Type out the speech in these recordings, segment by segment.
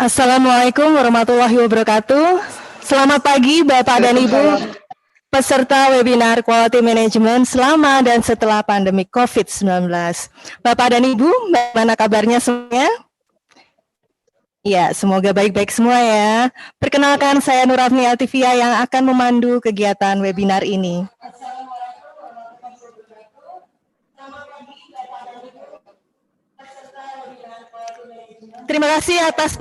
Assalamualaikum warahmatullahi wabarakatuh. Selamat pagi Bapak dan Ibu peserta webinar Quality Management selama dan setelah pandemi COVID-19. Bapak dan Ibu, bagaimana kabarnya semuanya? Ya, semoga baik-baik semua ya. Perkenalkan, saya Nurafni Altivia yang akan memandu kegiatan webinar ini. Terima kasih atas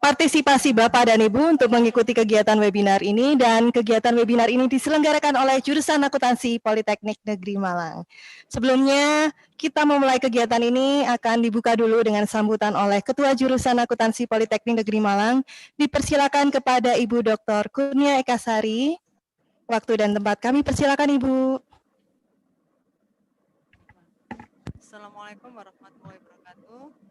partisipasi Bapak dan Ibu untuk mengikuti kegiatan webinar ini, dan kegiatan webinar ini diselenggarakan oleh jurusan Akuntansi Politeknik Negeri Malang. Sebelumnya, kita memulai kegiatan ini akan dibuka dulu dengan sambutan oleh Ketua Jurusan Akuntansi Politeknik Negeri Malang. Dipersilakan kepada Ibu Dr. Kurnia Ekasari. Waktu dan tempat kami persilakan Ibu. Assalamualaikum warahmatullahi wabarakatuh.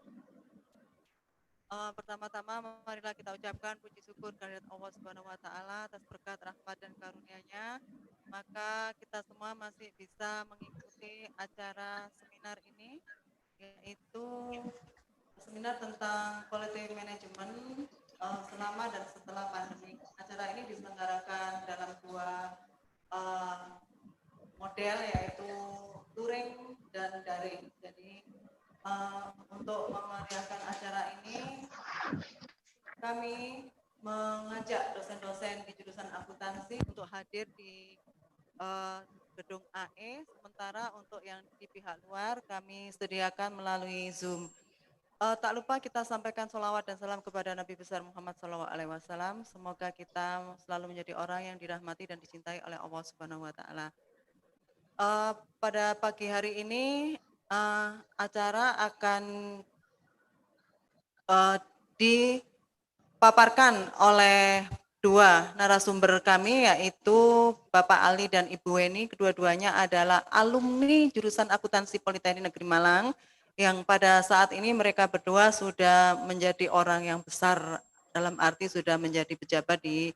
Pertama-tama marilah kita ucapkan puji syukur kehadirat Allah Subhanahu wa taala atas berkat rahmat dan karunia-Nya, maka kita semua masih bisa mengikuti acara seminar ini, yaitu seminar tentang quality management selama dan setelah pandemi. Acara ini diselenggarakan dalam dua model, yaitu luring dan daring. Jadi untuk memeriahkan acara ini, kami mengajak dosen-dosen di jurusan akuntansi untuk hadir di gedung AE, sementara untuk yang di pihak luar kami sediakan melalui Zoom. Tak lupa kita sampaikan sholawat dan salam kepada Nabi besar Muhammad SAW. Semoga kita selalu menjadi orang yang dirahmati dan dicintai oleh Allah Subhanahu wa taala. Pada pagi hari ini acara akan dipaparkan oleh dua narasumber kami, yaitu Bapak Ali dan Ibu Weni. Kedua-duanya adalah alumni jurusan Akuntansi Politeknik Negeri Malang, yang pada saat ini mereka berdua sudah menjadi orang yang besar, dalam arti sudah menjadi pejabat di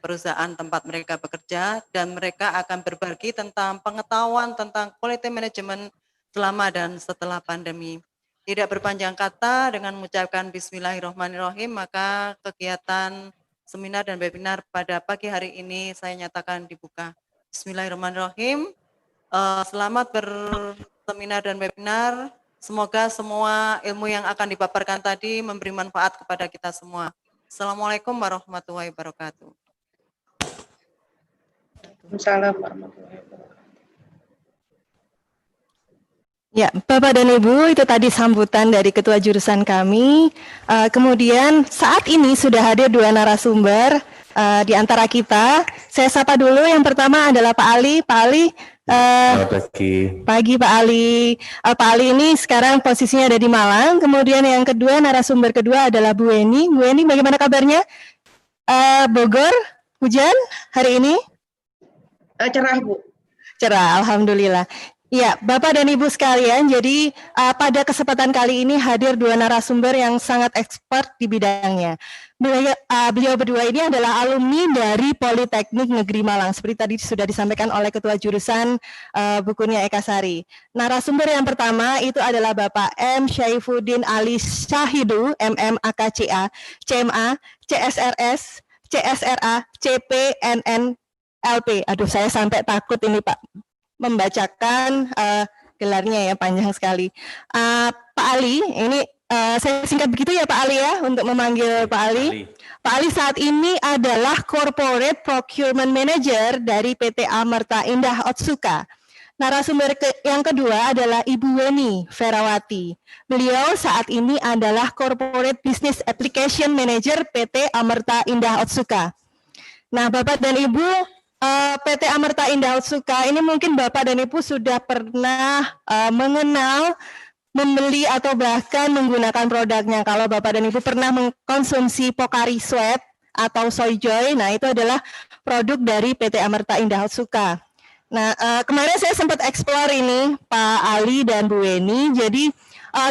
perusahaan tempat mereka bekerja, dan mereka akan berbagi tentang pengetahuan tentang quality management selama dan setelah pandemi. Tidak berpanjang kata, dengan mengucapkan bismillahirrahmanirrahim, maka kegiatan seminar dan webinar pada pagi hari ini saya nyatakan dibuka. Bismillahirrahmanirrahim. Selamat berseminar dan webinar. Semoga semua ilmu yang akan dipaparkan tadi memberi manfaat kepada kita semua. Assalamualaikum warahmatullahi wabarakatuh. Waalaikumsalam warahmatullahi wabarakatuh. Ya, Bapak dan Ibu, itu tadi sambutan dari Ketua Jurusan kami. Kemudian saat ini sudah hadir dua narasumber di antara kita. Saya sapa dulu, yang pertama adalah Pak Ali. Pak Ali, selamat pagi. Pagi Pak Ali. Pak Ali ini sekarang posisinya ada di Malang. Kemudian yang kedua, narasumber kedua adalah Bu Weni. Bu Weni, bagaimana kabarnya? Bogor, hujan hari ini? Cerah, Bu. Cerah, alhamdulillah. Ya, Bapak dan Ibu sekalian, jadi pada kesempatan kali ini hadir dua narasumber yang sangat expert di bidangnya. Beliau berdua ini adalah alumni dari Politeknik Negeri Malang, seperti tadi sudah disampaikan oleh Ketua Jurusan Bu Kurnia Ekasari. Narasumber yang pertama itu adalah Bapak M. Syaifuddin Ali Syahidu, MM AKCA, CMA, CSRS, CSRA, CP, NN, LP. Aduh, saya sampai takut ini Pak membacakan gelarnya ya, panjang sekali. Pak Ali, ini saya singkat begitu ya Pak Ali ya, untuk memanggil Pak Ali. Pak Ali saat ini adalah Corporate Procurement Manager dari PT Amerta Indah Otsuka. Narasumber yang kedua adalah Ibu Weni Ferawati. Beliau saat ini adalah Corporate Business Application Manager PT Amerta Indah Otsuka. Nah, Bapak dan Ibu, PT Amerta Indah Otsuka ini mungkin Bapak dan Ibu sudah pernah mengenal, membeli atau bahkan menggunakan produknya. Kalau Bapak dan Ibu pernah mengkonsumsi Pocari Sweat atau Soyjoy, nah itu adalah produk dari PT Amerta Indah Otsuka. Nah, kemarin saya sempat explore ini Pak Ali dan Bu Weni. Jadi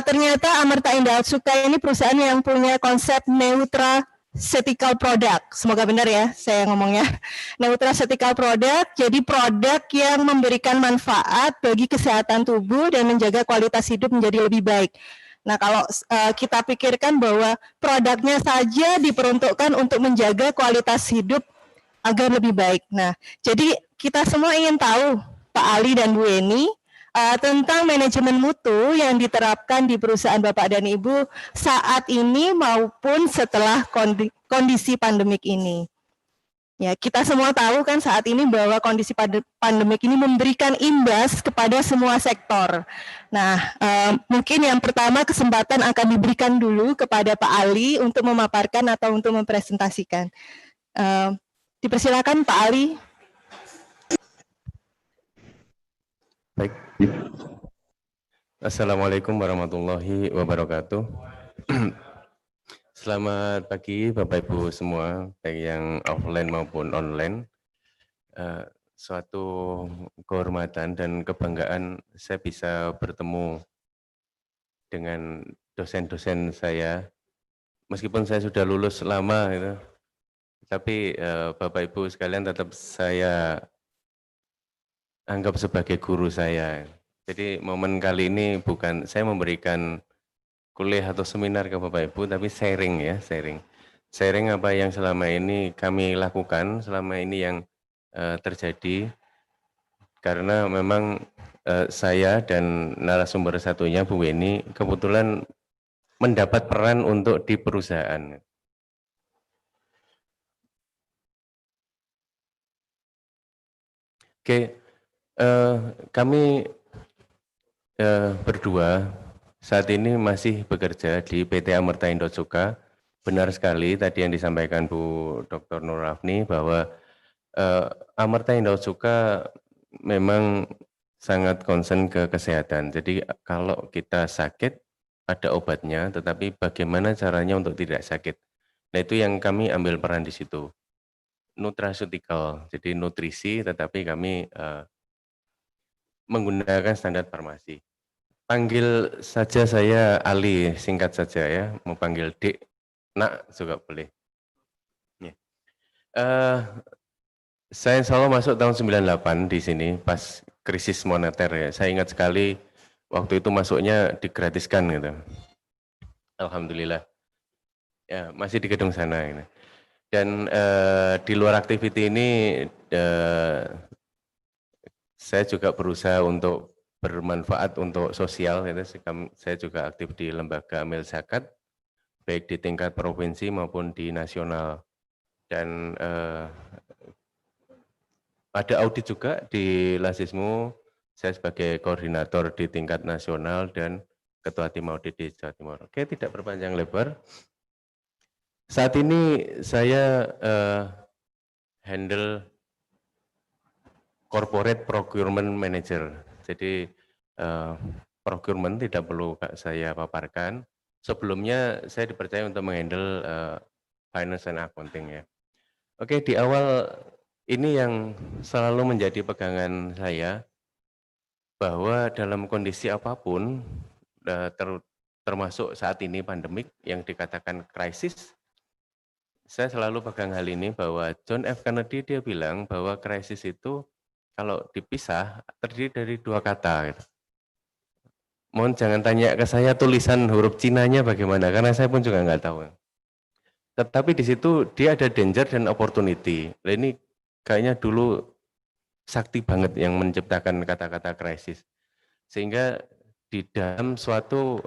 ternyata Amerta Indah Otsuka ini perusahaan yang punya konsep nutraceutical product. Semoga benar ya saya ngomongnya. Nutraceutical product, jadi produk yang memberikan manfaat bagi kesehatan tubuh dan menjaga kualitas hidup menjadi lebih baik. Nah, kalau kita pikirkan bahwa produknya saja diperuntukkan untuk menjaga kualitas hidup agar lebih baik. Nah, jadi kita semua ingin tahu, Pak Ali dan Bu Eni, tentang manajemen mutu yang diterapkan di perusahaan Bapak dan Ibu saat ini maupun setelah kondisi pandemik ini. Ya, kita semua tahu kan saat ini bahwa kondisi pandemik ini memberikan imbas kepada semua sektor. Nah, mungkin yang pertama kesempatan akan diberikan dulu kepada Pak Ali untuk memaparkan atau untuk mempresentasikan. Dipersilakan Pak Ali. Baik. Assalamualaikum warahmatullahi wabarakatuh. Selamat pagi Bapak Ibu semua, baik yang offline maupun online. Suatu kehormatan dan kebanggaan saya bisa bertemu dengan dosen-dosen saya. Meskipun saya sudah lulus lama, gitu, tapi Bapak Ibu sekalian tetap saya anggap sebagai guru saya. Jadi momen kali ini bukan saya memberikan kuliah atau seminar ke Bapak Ibu, tapi sharing ya, sharing apa yang selama ini kami lakukan, selama ini yang terjadi, karena memang saya dan narasumber satunya Bu Weni kebetulan mendapat peran untuk di perusahaan. Oke, kami berdua saat ini masih bekerja di PT Amerta Indo Cuka. Benar sekali tadi yang disampaikan Bu Dr. Nur Rafni bahwa Amerta Indo Cuka memang sangat concern ke kesehatan. Jadi kalau kita sakit ada obatnya, tetapi bagaimana caranya untuk tidak sakit. Nah itu yang kami ambil peran di situ. Nutraceutical, jadi nutrisi, tetapi kami menggunakan standar farmasi. Panggil saja saya Ali, singkat saja ya, mau panggil Dik, Nak juga boleh. Ya. Saya insya Allah masuk tahun 98 di sini, pas krisis moneter ya. Saya ingat sekali waktu itu masuknya digratiskan gitu. Alhamdulillah. Ya, masih di gedung sana. Gitu. Dan di luar aktiviti ini, saya juga berusaha untuk bermanfaat untuk sosial. Saya juga aktif di lembaga Amil Zakat, baik di tingkat provinsi maupun di nasional. Dan ada audit juga di Lasismu, saya sebagai koordinator di tingkat nasional dan ketua tim audit di Jawa Timur. Oke, tidak berpanjang lebar. Saat ini saya handle corporate procurement manager. Jadi procurement tidak perlu saya paparkan. Sebelumnya saya dipercaya untuk menghandle finance and accounting ya. Oke, di awal ini yang selalu menjadi pegangan saya, bahwa dalam kondisi apapun, termasuk saat ini pandemik yang dikatakan krisis, saya selalu pegang hal ini bahwa John F. Kennedy dia bilang bahwa krisis itu kalau dipisah terdiri dari dua kata. Gitu. Mohon jangan tanya ke saya tulisan huruf Cinanya bagaimana, karena saya pun juga nggak tahu. Tetapi di situ dia ada danger dan opportunity. Nah, ini kayaknya dulu sakti banget yang menciptakan kata-kata krisis. Sehingga di dalam suatu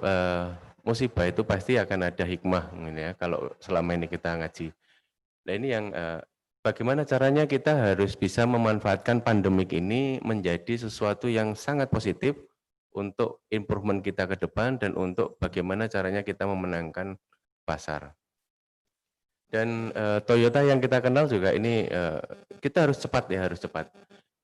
musibah itu pasti akan ada hikmah ya, kalau selama ini kita ngaji. Nah ini yang bagaimana caranya kita harus bisa memanfaatkan pandemik ini menjadi sesuatu yang sangat positif untuk improvement kita ke depan dan untuk bagaimana caranya kita memenangkan pasar. Dan Toyota yang kita kenal juga ini kita harus cepat ya, harus cepat.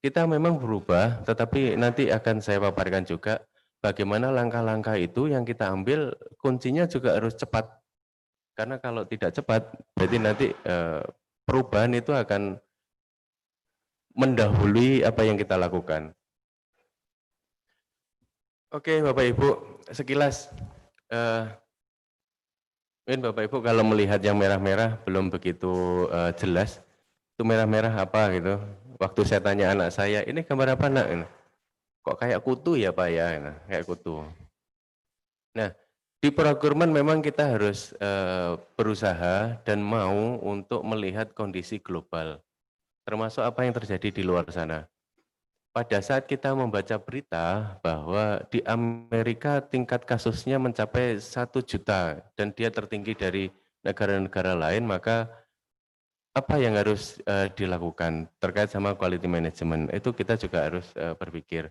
Kita memang berubah, tetapi nanti akan saya paparkan juga bagaimana langkah-langkah itu yang kita ambil, kuncinya juga harus cepat. Karena kalau tidak cepat, berarti nanti perubahan itu akan mendahului apa yang kita lakukan. Oke Bapak Ibu, sekilas mungkin Bapak Ibu kalau melihat yang merah-merah belum begitu jelas, itu merah-merah apa gitu. Waktu saya tanya anak saya, ini gambar apa nak? Kok kayak kutu ya Pak ya? Kayak kutu. Nah, Di procurement memang kita harus berusaha dan mau untuk melihat kondisi global, termasuk apa yang terjadi di luar sana. Pada saat kita membaca berita bahwa di Amerika tingkat kasusnya mencapai 1 juta dan dia tertinggi dari negara-negara lain, maka apa yang harus dilakukan terkait sama quality management? Itu kita juga harus berpikir.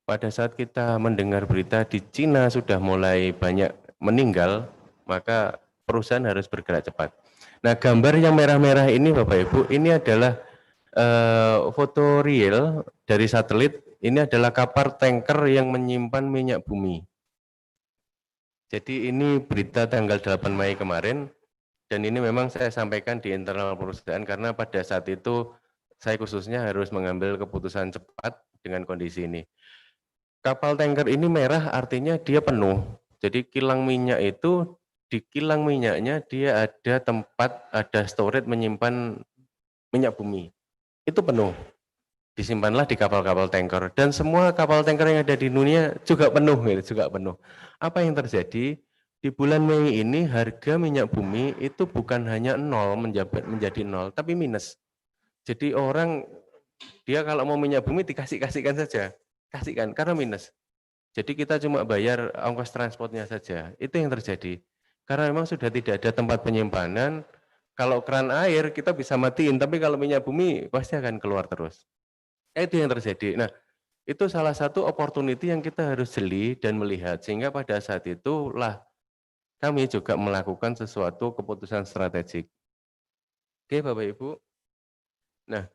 Pada saat kita mendengar berita di Cina sudah mulai banyak meninggal, maka perusahaan harus bergerak cepat. Nah, gambar yang merah-merah ini Bapak Ibu, ini adalah foto real dari satelit. Ini adalah kapal tanker yang menyimpan minyak bumi. Jadi ini berita tanggal 8 Mei kemarin, dan ini memang saya sampaikan di internal perusahaan karena pada saat itu saya khususnya harus mengambil keputusan cepat dengan kondisi ini. Kapal tanker ini merah artinya dia penuh. Jadi kilang minyak itu, di kilang minyaknya dia ada tempat, ada storage menyimpan minyak bumi. Itu penuh. Disimpanlah di kapal-kapal tanker. Dan semua kapal tanker yang ada di dunia juga penuh. Juga penuh. Apa yang terjadi? Di bulan Mei ini harga minyak bumi itu bukan hanya nol menjadi nol, tapi minus. Jadi orang, dia kalau mau minyak bumi kasihkan saja. Kasihkan, karena minus. Jadi kita cuma bayar ongkos transportnya saja. Itu yang terjadi. Karena memang sudah tidak ada tempat penyimpanan. Kalau keran air kita bisa matiin, tapi kalau minyak bumi pasti akan keluar terus. Itu yang terjadi. Nah, itu salah satu opportunity yang kita harus jeli dan melihat. Sehingga pada saat itulah kami juga melakukan sesuatu keputusan strategik. Oke Bapak Ibu. Nah,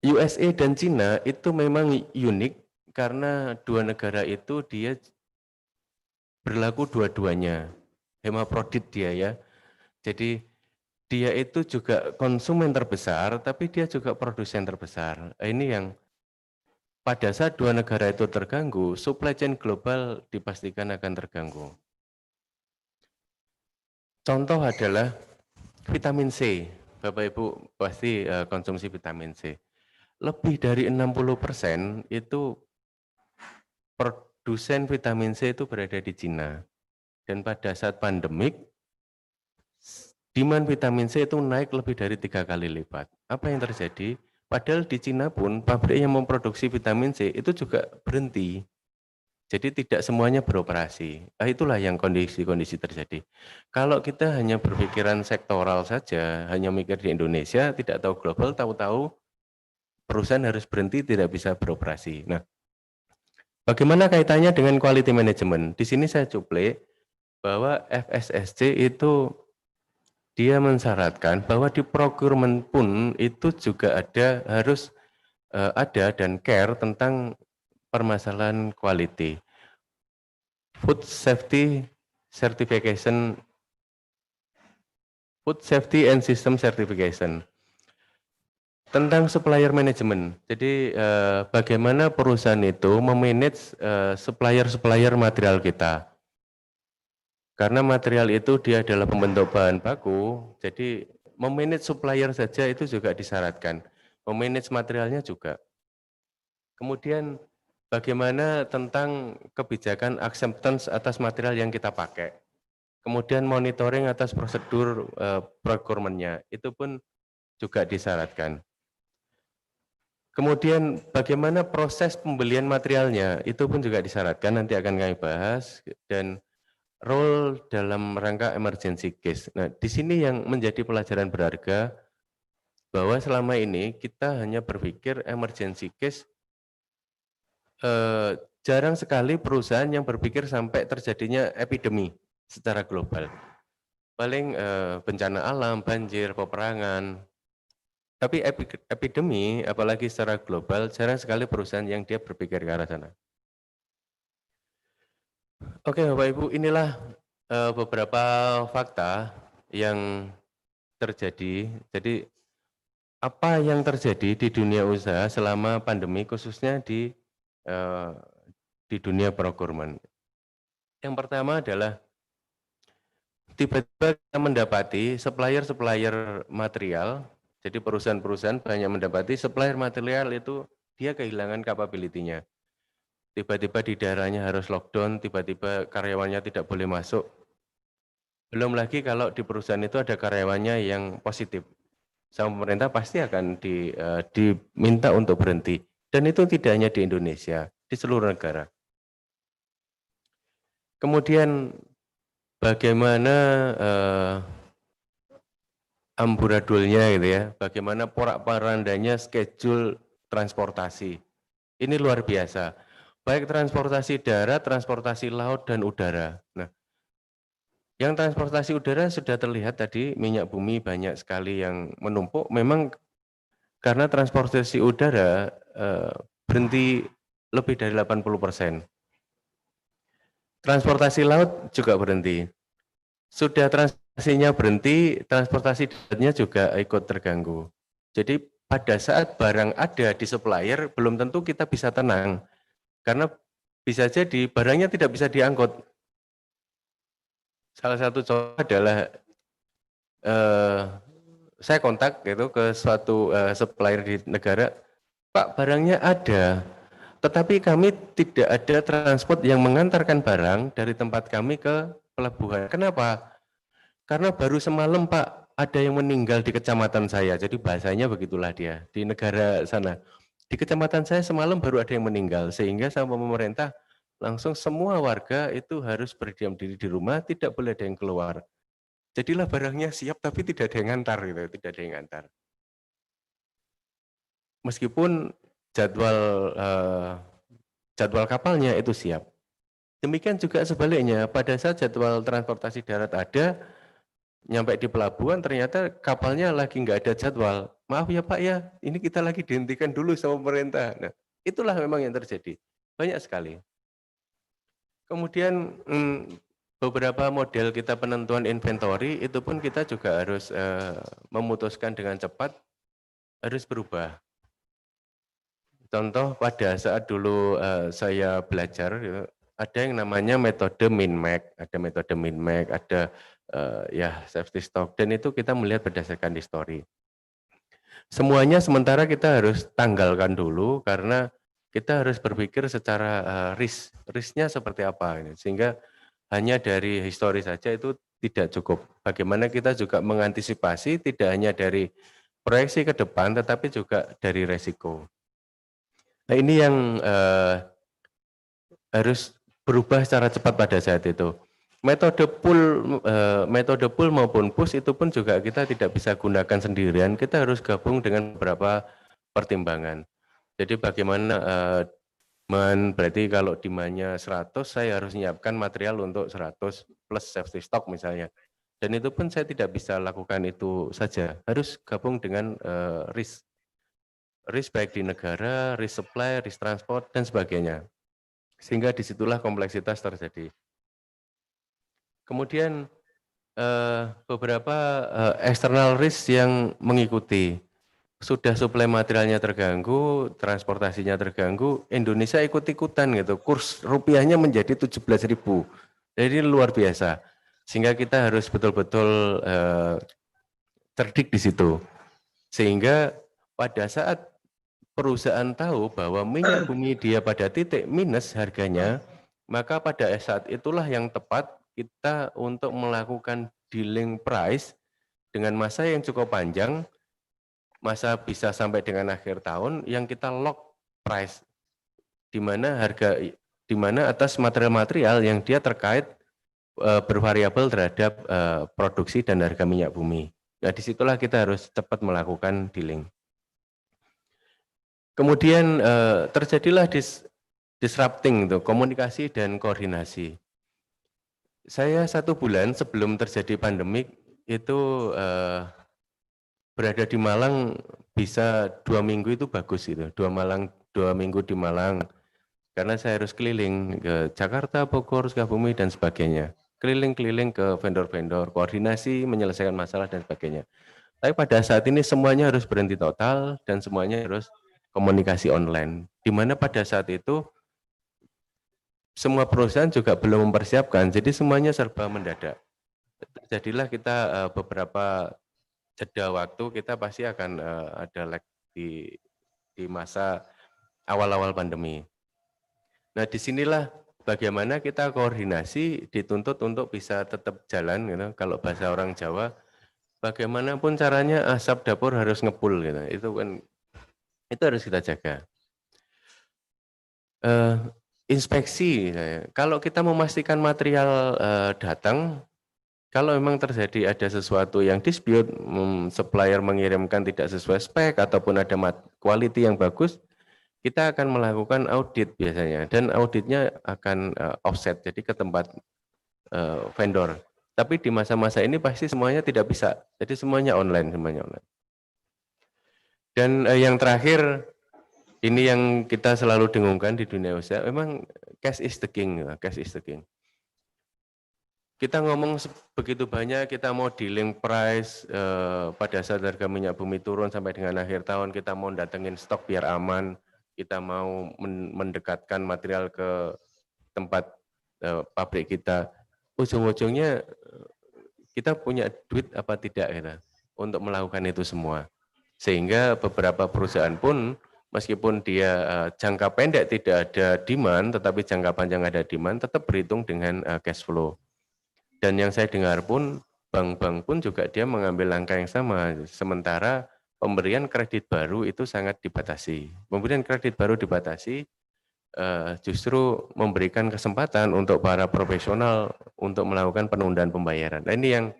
USA dan Cina itu memang unik. Karena dua negara itu dia berlaku dua-duanya, hemaprodit dia ya. Jadi dia itu juga konsumen terbesar, tapi dia juga produsen terbesar. Ini yang pada saat dua negara itu terganggu, supply chain global dipastikan akan terganggu. Contoh adalah vitamin C. Bapak Ibu pasti konsumsi vitamin C. Lebih dari 60% itu produsen vitamin C itu berada di Cina. Dan pada saat pandemik, demand vitamin C itu naik lebih dari 3 kali lipat. Apa yang terjadi? Padahal di Cina pun pabrik yang memproduksi vitamin C itu juga berhenti. Jadi tidak semuanya beroperasi. Nah, itulah yang kondisi-kondisi terjadi. Kalau kita hanya berpikiran sektoral saja, hanya mikir di Indonesia, tidak tahu global, tahu-tahu perusahaan harus berhenti, tidak bisa beroperasi. Nah, bagaimana kaitannya dengan quality management? Di sini saya cuplik bahwa FSSC itu dia mensyaratkan bahwa di procurement pun itu juga harus ada dan care tentang permasalahan quality. Food safety certification, food safety and system certification. Tentang supplier management, jadi bagaimana perusahaan itu memanage supplier-supplier material kita. Karena material itu dia adalah pembentuk bahan baku, jadi memanage supplier saja itu juga disyaratkan. Memanage materialnya juga. Kemudian bagaimana tentang kebijakan acceptance atas material yang kita pakai. Kemudian monitoring atas prosedur procurement-nya, itu pun juga disyaratkan. Kemudian bagaimana proses pembelian materialnya, itu pun juga disyaratkan, nanti akan kami bahas, dan role dalam rangka emergency case. Nah, di sini yang menjadi pelajaran berharga, bahwa selama ini kita hanya berpikir emergency case, jarang sekali perusahaan yang berpikir sampai terjadinya epidemi secara global. Paling bencana alam, banjir, peperangan. Tapi epidemi, apalagi secara global, jarang sekali perusahaan yang dia berpikir ke arah sana. Oke Bapak Ibu, inilah beberapa fakta yang terjadi. Jadi apa yang terjadi di dunia usaha selama pandemi, khususnya di dunia procurement. Yang pertama adalah tiba-tiba kita mendapati supplier-supplier material. Jadi perusahaan-perusahaan banyak mendapati supplier material itu dia kehilangan capability-nya. tiba-tiba di daerahnya harus lockdown, tiba-tiba karyawannya tidak boleh masuk. Belum lagi kalau di perusahaan itu ada karyawannya yang positif, sama pemerintah pasti akan diminta untuk berhenti. Dan itu tidak hanya di Indonesia, di seluruh negara. Kemudian bagaimana amburadulnya gitu ya, bagaimana porak-porandanya schedule transportasi. Ini luar biasa. Baik transportasi darat, transportasi laut, dan udara. Nah, yang transportasi udara sudah terlihat tadi, minyak bumi banyak sekali yang menumpuk. Memang karena transportasi udara berhenti lebih dari 80%. Transportasi laut juga berhenti. Sudah transportasinya berhenti, transportasi daratnya juga ikut terganggu. Jadi pada saat barang ada di supplier, belum tentu kita bisa tenang. Karena bisa jadi barangnya tidak bisa diangkut. Salah satu contoh adalah saya kontak gitu ke suatu supplier di negara, Pak, barangnya ada, tetapi kami tidak ada transport yang mengantarkan barang dari tempat kami ke pelabuhan. Kenapa? Karena baru semalam, Pak, ada yang meninggal di kecamatan saya. Jadi bahasanya begitulah dia, di negara sana. Di kecamatan saya semalam baru ada yang meninggal, sehingga sama pemerintah langsung semua warga itu harus berdiam diri di rumah, tidak boleh ada yang keluar. Jadilah barangnya siap tapi tidak ada yang ngantar gitu, tidak ada yang ngantar. Meskipun jadwal kapalnya itu siap. Demikian juga sebaliknya, pada saat jadwal transportasi darat ada, nyampe di pelabuhan ternyata kapalnya lagi nggak ada jadwal. Maaf ya Pak ya, ini kita lagi dihentikan dulu sama pemerintah. Nah, itulah memang yang terjadi. Banyak sekali. Kemudian beberapa model kita penentuan inventory itu pun kita juga harus memutuskan dengan cepat, harus berubah. Contoh pada saat dulu saya belajar, ada yang namanya metode min-max, ada ya safety stock, dan itu kita melihat berdasarkan history. Semuanya sementara kita harus tanggalkan dulu karena kita harus berpikir secara risknya seperti apa, sehingga hanya dari histori saja itu tidak cukup. Bagaimana kita juga mengantisipasi tidak hanya dari proyeksi ke depan, tetapi juga dari resiko. Nah ini yang harus berubah secara cepat pada saat itu. Metode pull maupun push itu pun juga kita tidak bisa gunakan sendirian, kita harus gabung dengan beberapa pertimbangan. Jadi bagaimana berarti kalau demandnya 100, saya harus menyiapkan material untuk 100 plus safety stock misalnya. Dan itu pun saya tidak bisa lakukan itu saja, harus gabung dengan risk baik di negara, risk supply, risk transport, dan sebagainya. Sehingga disitulah kompleksitas terjadi. Kemudian beberapa external risk yang mengikuti. Sudah suplai materialnya terganggu, transportasinya terganggu, Indonesia ikut-ikutan gitu. Kurs rupiahnya menjadi 17.000. Jadi luar biasa. Sehingga kita harus betul-betul cerdik di situ. Sehingga pada saat perusahaan tahu bahwa minyak bumi dia pada titik minus harganya, maka pada saat itulah yang tepat kita untuk melakukan dealing price dengan masa yang cukup panjang, masa bisa sampai dengan akhir tahun yang kita lock price, di mana atas material-material yang dia terkait bervariabel terhadap produksi dan harga minyak bumi. Nah disitulah kita harus cepat melakukan dealing. Kemudian terjadilah disrupting, komunikasi dan koordinasi. Saya 1 bulan sebelum terjadi pandemik itu berada di Malang bisa 2 minggu itu bagus itu, 2 minggu di Malang. Karena saya harus keliling ke Jakarta, Bogor, Sukabumi dan sebagainya. Keliling-keliling ke vendor-vendor, koordinasi, menyelesaikan masalah dan sebagainya. Tapi pada saat ini semuanya harus berhenti total dan semuanya harus komunikasi online. Di mana pada saat itu semua perusahaan juga belum mempersiapkan, jadi semuanya serba mendadak. Terjadilah kita beberapa jeda waktu, kita pasti akan ada lag di masa awal-awal pandemi. Nah, disinilah bagaimana kita koordinasi dituntut untuk bisa tetap jalan, gitu. Kalau bahasa orang Jawa, bagaimanapun caranya asap dapur harus ngepul, gitu. Itu kan, itu harus kita jaga. Inspeksi, kalau kita memastikan material datang, kalau memang terjadi ada sesuatu yang dispute, supplier mengirimkan tidak sesuai spek ataupun ada quality yang bagus, kita akan melakukan audit biasanya, dan auditnya akan offset, jadi ke tempat vendor. Tapi di masa-masa ini pasti semuanya tidak bisa, jadi semuanya online. Dan yang terakhir, ini yang kita selalu dengungkan di dunia usaha, memang cash is the king. Kita ngomong begitu banyak, kita mau dealing price, pada saat harga minyak bumi turun sampai dengan akhir tahun, kita mau datengin stok biar aman, kita mau mendekatkan material ke tempat pabrik kita, ujung-ujungnya kita punya duit apa tidak kita untuk melakukan itu semua. Sehingga beberapa perusahaan pun meskipun dia jangka pendek tidak ada demand, tetapi jangka panjang ada demand, tetap berhitung dengan cash flow. Dan yang saya dengar pun, bank-bank pun juga dia mengambil langkah yang sama, sementara pemberian kredit baru itu sangat dibatasi. Pemberian kredit baru dibatasi, justru memberikan kesempatan untuk para profesional untuk melakukan penundaan pembayaran. Nah, ini yang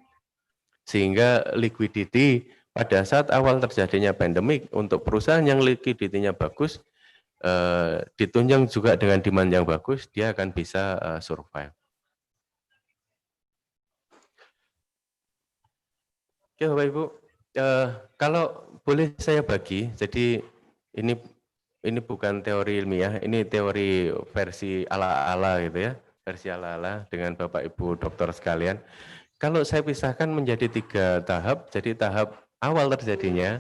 sehingga liquidity pada saat awal terjadinya pandemik untuk perusahaan yang liquidity-nya bagus, ditunjang juga dengan demand yang bagus, dia akan bisa survive. Oke Bapak Ibu, kalau boleh saya bagi, jadi ini bukan teori ilmiah, ini teori versi ala-ala gitu ya, versi ala-ala dengan Bapak Ibu dokter sekalian. Kalau saya pisahkan menjadi 3 tahap, jadi tahap awal terjadinya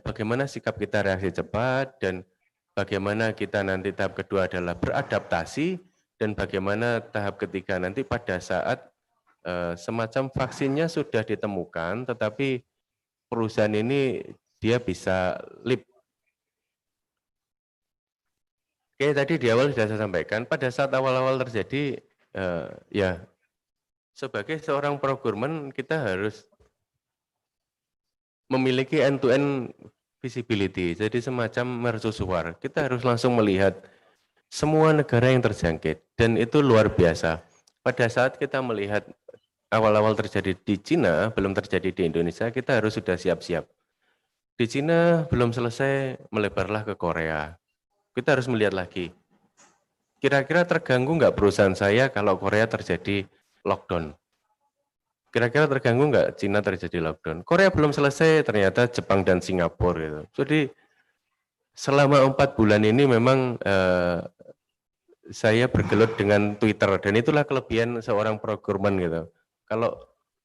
bagaimana sikap kita reaksi cepat, dan bagaimana kita nanti tahap kedua adalah beradaptasi, dan bagaimana tahap ketiga nanti pada saat semacam vaksinnya sudah ditemukan, tetapi perusahaan ini dia bisa leap. Oke, tadi di awal sudah saya sampaikan, pada saat awal-awal terjadi, ya sebagai seorang procurement kita harus memiliki end-to-end visibility, jadi semacam mercusuar. Kita harus langsung melihat semua negara yang terjangkit, dan itu luar biasa. Pada saat kita melihat awal-awal terjadi di Cina, belum terjadi di Indonesia, kita harus sudah siap-siap. Di Cina belum selesai, melebarlah ke Korea. Kita harus melihat lagi. Kira-kira terganggu nggak perusahaan saya kalau Korea terjadi lockdown? Kira-kira terganggu nggak Cina terjadi lockdown? Korea belum selesai, ternyata Jepang dan Singapura gitu. Jadi selama 4 bulan ini memang saya bergelut dengan Twitter, dan itulah kelebihan seorang procurement gitu. Kalau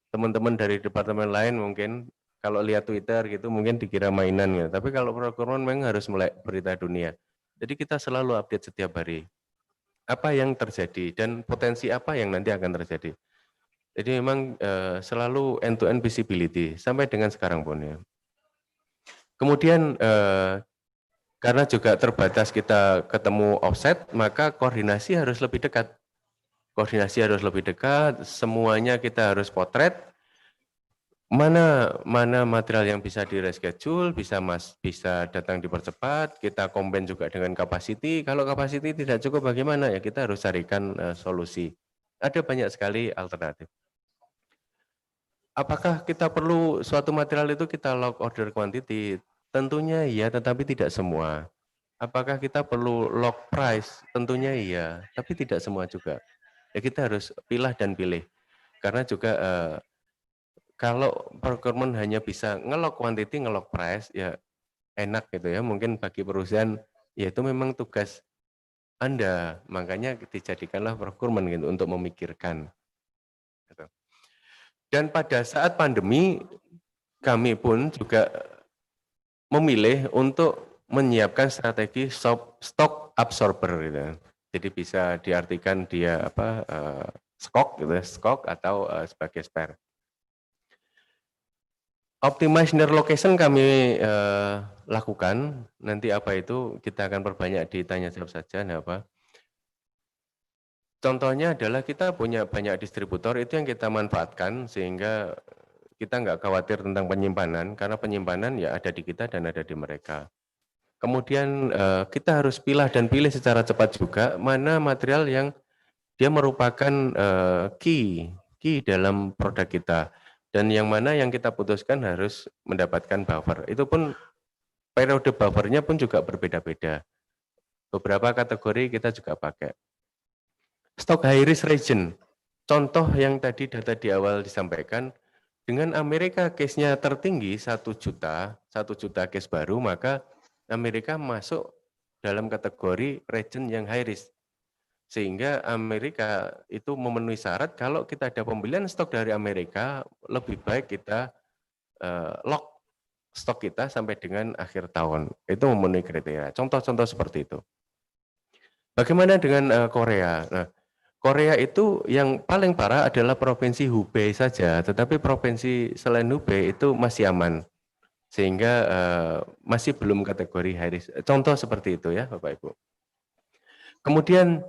teman-teman dari departemen lain mungkin kalau lihat Twitter gitu mungkin dikira mainan gitu. Tapi kalau procurement memang harus melek berita dunia. Jadi kita selalu update setiap hari. Apa yang terjadi dan potensi apa yang nanti akan terjadi. Jadi memang selalu end-to-end visibility sampai dengan sekarang pun ya. Kemudian karena juga terbatas kita ketemu offset, maka koordinasi harus lebih dekat. Semuanya kita harus potret. Mana material yang bisa di-reschedule, bisa datang dipercepat, kita combine juga dengan capacity. Kalau capacity tidak cukup bagaimana ya, kita harus carikan solusi. Ada banyak sekali alternatif. Apakah kita perlu suatu material itu kita lock order quantity? Tentunya iya, tetapi tidak semua. Apakah kita perlu lock price? Tentunya iya, tapi tidak semua juga. Ya kita harus pilih dan pilih. Karena juga kalau procurement hanya bisa nge-lock quantity, nge-lock price, ya enak gitu ya. Mungkin bagi perusahaan, ya itu memang tugas Anda. Makanya dijadikanlah procurement gitu untuk memikirkan. Gitu. Dan pada saat pandemi, kami pun juga memilih untuk menyiapkan strategi stock absorber gitu. Jadi bisa diartikan dia skok gitu, skok atau sebagai spare. Optimize near location kami lakukan. Nanti apa itu kita akan perbanyak di tanya jawab saja. Nah, apa? Contohnya adalah kita punya banyak distributor itu yang kita manfaatkan sehingga kita nggak khawatir tentang penyimpanan karena penyimpanan ya ada di kita dan ada di mereka. Kemudian kita harus pilah dan pilih secara cepat juga mana material yang dia merupakan key dalam produk kita. Dan yang mana yang kita putuskan harus mendapatkan buffer. Itu pun periode buffernya pun juga berbeda-beda. Beberapa kategori kita juga pakai. Stok high risk region. Contoh yang tadi data di awal disampaikan, dengan Amerika case-nya tertinggi 1 juta case baru, maka Amerika masuk dalam kategori region yang high risk. Sehingga Amerika itu memenuhi syarat kalau kita ada pembelian stok dari Amerika, lebih baik kita lock stok kita sampai dengan akhir tahun. Itu memenuhi kriteria. Contoh-contoh seperti itu. Bagaimana dengan Korea? Nah, Korea itu yang paling parah adalah provinsi Hubei saja, tetapi provinsi selain Hubei itu masih aman. Sehingga masih belum kategori high risk. Contoh seperti itu ya Bapak Ibu. Kemudian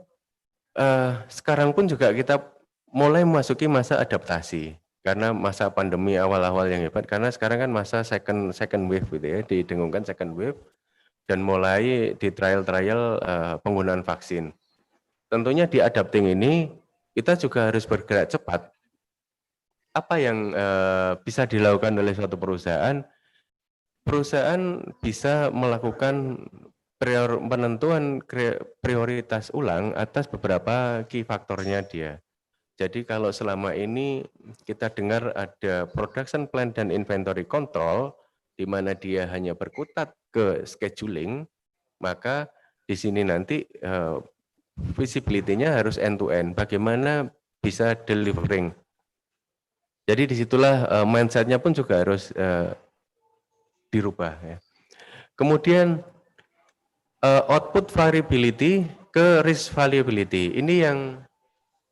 sekarang pun juga kita mulai memasuki masa adaptasi karena masa pandemi awal-awal yang hebat, karena sekarang kan masa second wave gitu ya, didengungkan second wave dan mulai di trial penggunaan vaksin. Tentunya di adapting ini kita juga harus bergerak cepat. Apa yang bisa dilakukan oleh suatu perusahaan? Perusahaan bisa melakukan penentuan prioritas ulang atas beberapa key faktornya dia. Jadi kalau selama ini kita dengar ada production plan dan inventory control, di mana dia hanya berkutat ke scheduling, maka di sini nanti visibility-nya harus end-to-end. Bagaimana bisa delivering. Jadi disitulah mindset-nya pun juga harus dirubah. Ya. Kemudian output variability ke risk variability. Ini yang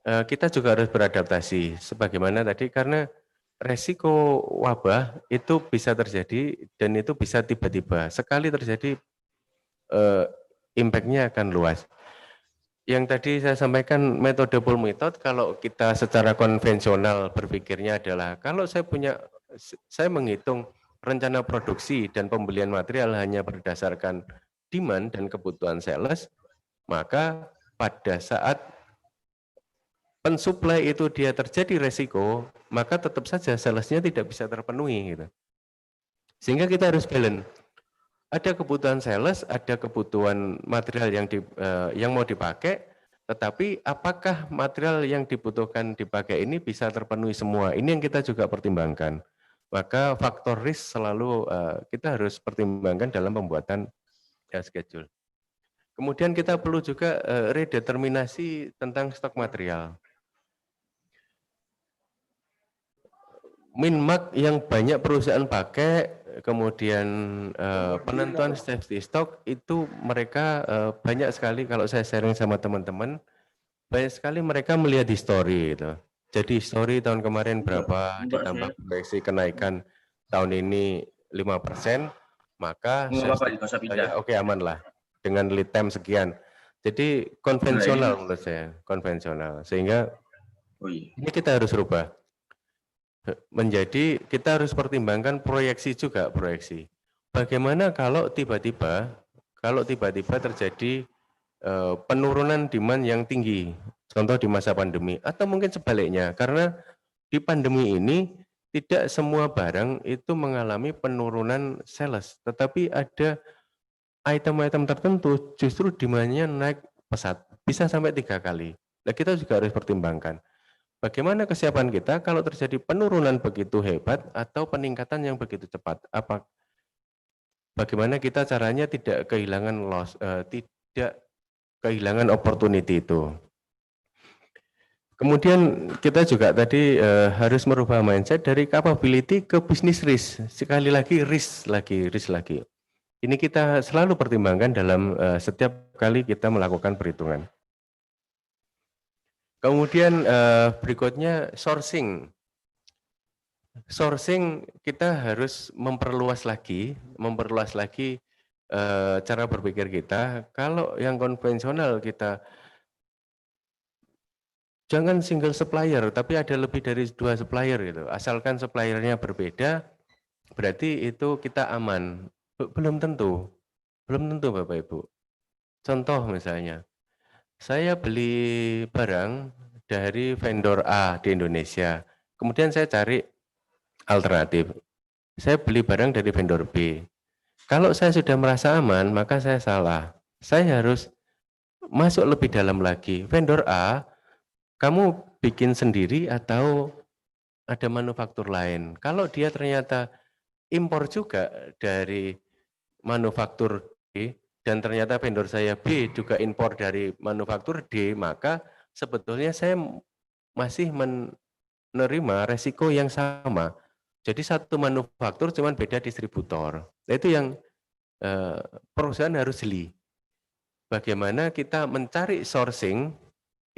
kita juga harus beradaptasi. Sebagaimana tadi, karena resiko wabah itu bisa terjadi dan itu bisa tiba-tiba. Sekali terjadi, impact-nya akan luas. Yang tadi saya sampaikan metode pull method, kalau kita secara konvensional berpikirnya adalah, kalau saya menghitung rencana produksi dan pembelian material hanya berdasarkan demand dan kebutuhan sales, maka pada saat pensuplai itu dia terjadi resiko, maka tetap saja salesnya tidak bisa terpenuhi. Gitu. Sehingga kita harus balance. Ada kebutuhan sales, ada kebutuhan material yang mau dipakai, tetapi apakah material yang dibutuhkan dipakai ini bisa terpenuhi semua? Ini yang kita juga pertimbangkan. Maka faktor risk selalu kita harus pertimbangkan dalam pembuatan schedule. Kemudian kita perlu juga redeterminasi tentang stok material. Min-mark yang banyak perusahaan pakai, kemudian penentuan safety stock itu mereka banyak sekali, kalau saya sharing sama teman-teman, banyak sekali mereka melihat history itu. Jadi history tahun kemarin berapa, ditambah proyeksi kenaikan tahun ini 5%, maka oke aman lah dengan lead time sekian. Jadi konvensional menurut saya, konvensional. Sehingga ini kita harus rubah. Menjadi kita harus pertimbangkan proyeksi juga, proyeksi. Bagaimana kalau tiba-tiba terjadi penurunan demand yang tinggi, contoh di masa pandemi, atau mungkin sebaliknya, karena di pandemi ini tidak semua barang itu mengalami penurunan sales, tetapi ada item-item tertentu justru demand-nya naik pesat, bisa sampai 3 kali. Nah, kita juga harus pertimbangkan. Bagaimana kesiapan kita kalau terjadi penurunan begitu hebat atau peningkatan yang begitu cepat? Bagaimana kita caranya tidak kehilangan tidak kehilangan opportunity itu. Kemudian kita juga tadi harus merubah mindset dari capability ke business risk. Sekali lagi risk lagi. Ini kita selalu pertimbangkan dalam setiap kali kita melakukan perhitungan. Kemudian berikutnya sourcing. sourcing kita harus memperluas lagi cara berpikir kita. Kalau yang konvensional kita jangan single supplier, tapi ada lebih dari 2 supplier gitu. Asalkan suppliernya berbeda, berarti itu kita aman. Belum tentu Bapak Ibu. Contoh misalnya, saya beli barang dari vendor A di Indonesia, kemudian saya cari alternatif. Saya beli barang dari vendor B. Kalau saya sudah merasa aman, maka saya salah. Saya harus masuk lebih dalam lagi. Vendor A, kamu bikin sendiri atau ada manufaktur lain? Kalau dia ternyata impor juga dari manufaktur D, dan ternyata vendor saya B juga impor dari manufaktur D, maka sebetulnya saya masih menerima resiko yang sama. Jadi satu manufaktur cuman beda distributor. Nah, itu yang perusahaan harus jeli. Bagaimana kita mencari sourcing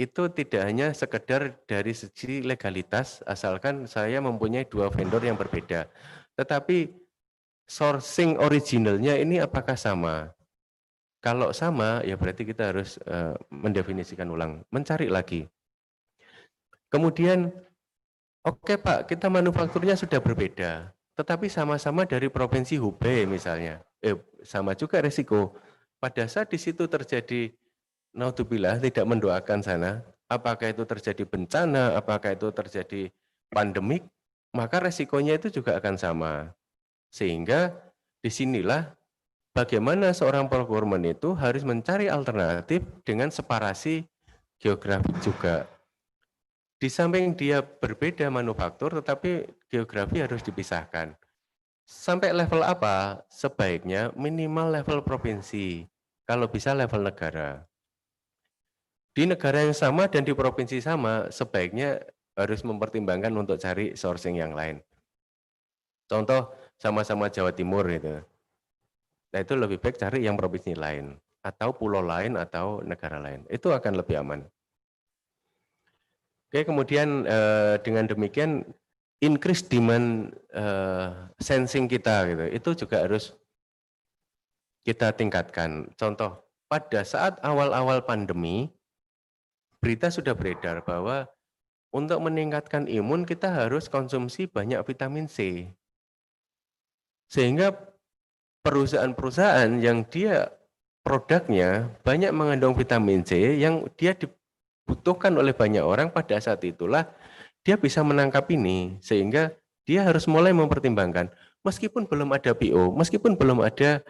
itu tidak hanya sekedar dari segi legalitas, asalkan saya mempunyai 2 vendor yang berbeda. Tetapi sourcing originalnya ini apakah sama? Kalau sama, ya berarti kita harus mendefinisikan ulang, mencari lagi. Kemudian, oke Pak, kita manufakturnya sudah berbeda, tetapi sama-sama dari provinsi Hubei misalnya. Sama juga resiko. Pada saat di situ terjadi naudzubillah, tidak mendoakan sana, apakah itu terjadi bencana, apakah itu terjadi pandemik, maka resikonya itu juga akan sama. Sehingga disinilah bagaimana seorang procurement itu harus mencari alternatif dengan separasi geografik juga. Di samping dia berbeda manufaktur, tetapi geografi harus dipisahkan. Sampai level apa? Sebaiknya minimal level provinsi, kalau bisa level negara. Di negara yang sama dan di provinsi sama, sebaiknya harus mempertimbangkan untuk cari sourcing yang lain. Contoh, sama-sama Jawa Timur itu. Nah, itu lebih baik cari yang provinsi lain, atau pulau lain, atau negara lain. Itu akan lebih aman. Oke, kemudian dengan demikian increase demand sensing kita gitu, itu juga harus kita tingkatkan. Contoh, pada saat awal-awal pandemi, berita sudah beredar bahwa untuk meningkatkan imun kita harus konsumsi banyak vitamin C. Sehingga perusahaan-perusahaan yang dia produknya banyak mengandung vitamin C yang dia dibutuhkan oleh banyak orang, pada saat itulah dia bisa menangkap ini, sehingga dia harus mulai mempertimbangkan meskipun belum ada PO, meskipun belum ada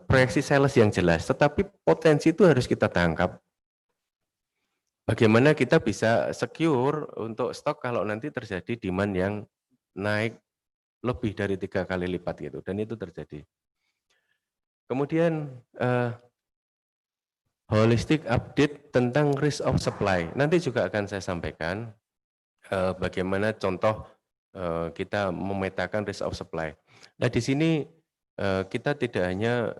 proyeksi sales yang jelas, tetapi potensi itu harus kita tangkap. Bagaimana kita bisa secure untuk stok kalau nanti terjadi demand yang naik lebih dari 3 kali lipat gitu, dan itu terjadi. Kemudian holistic update tentang risk of supply. Nanti juga akan saya sampaikan bagaimana contoh kita memetakan risk of supply. Nah, di sini kita tidak hanya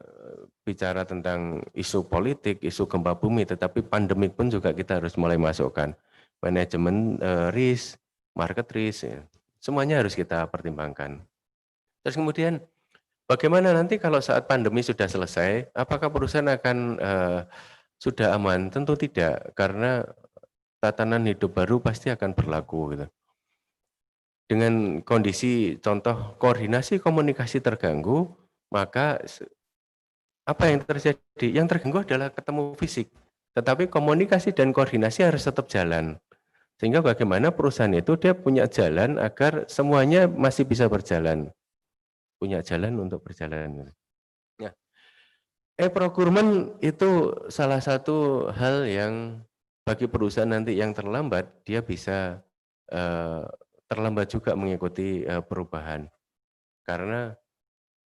bicara tentang isu politik, isu gempa bumi, tetapi pandemik pun juga kita harus mulai masukkan. Manajemen risk, market risk, ya. Semuanya harus kita pertimbangkan. Terus kemudian bagaimana nanti kalau saat pandemi sudah selesai, apakah perusahaan akan sudah aman? Tentu tidak, karena tatanan hidup baru pasti akan berlaku gitu. Dengan kondisi contoh koordinasi komunikasi terganggu, maka apa yang terjadi? Yang terganggu adalah ketemu fisik, tetapi komunikasi dan koordinasi harus tetap jalan. Sehingga bagaimana perusahaan itu dia punya jalan agar semuanya masih bisa berjalan. Punya jalan untuk berjalan. Nah, e-procurement itu salah satu hal yang bagi perusahaan nanti yang terlambat, dia bisa terlambat juga mengikuti perubahan. Karena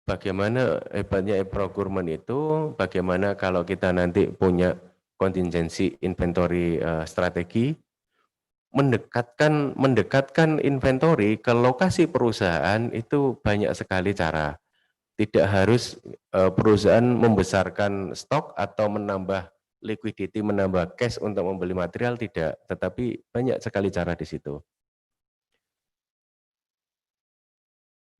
bagaimana hebatnya e-procurement itu, bagaimana kalau kita nanti punya kontingensi inventory strategi, mendekatkan inventory ke lokasi perusahaan itu banyak sekali cara. Tidak harus perusahaan membesarkan stok atau menambah liquidity, menambah cash untuk membeli material, tidak. Tetapi banyak sekali cara di situ.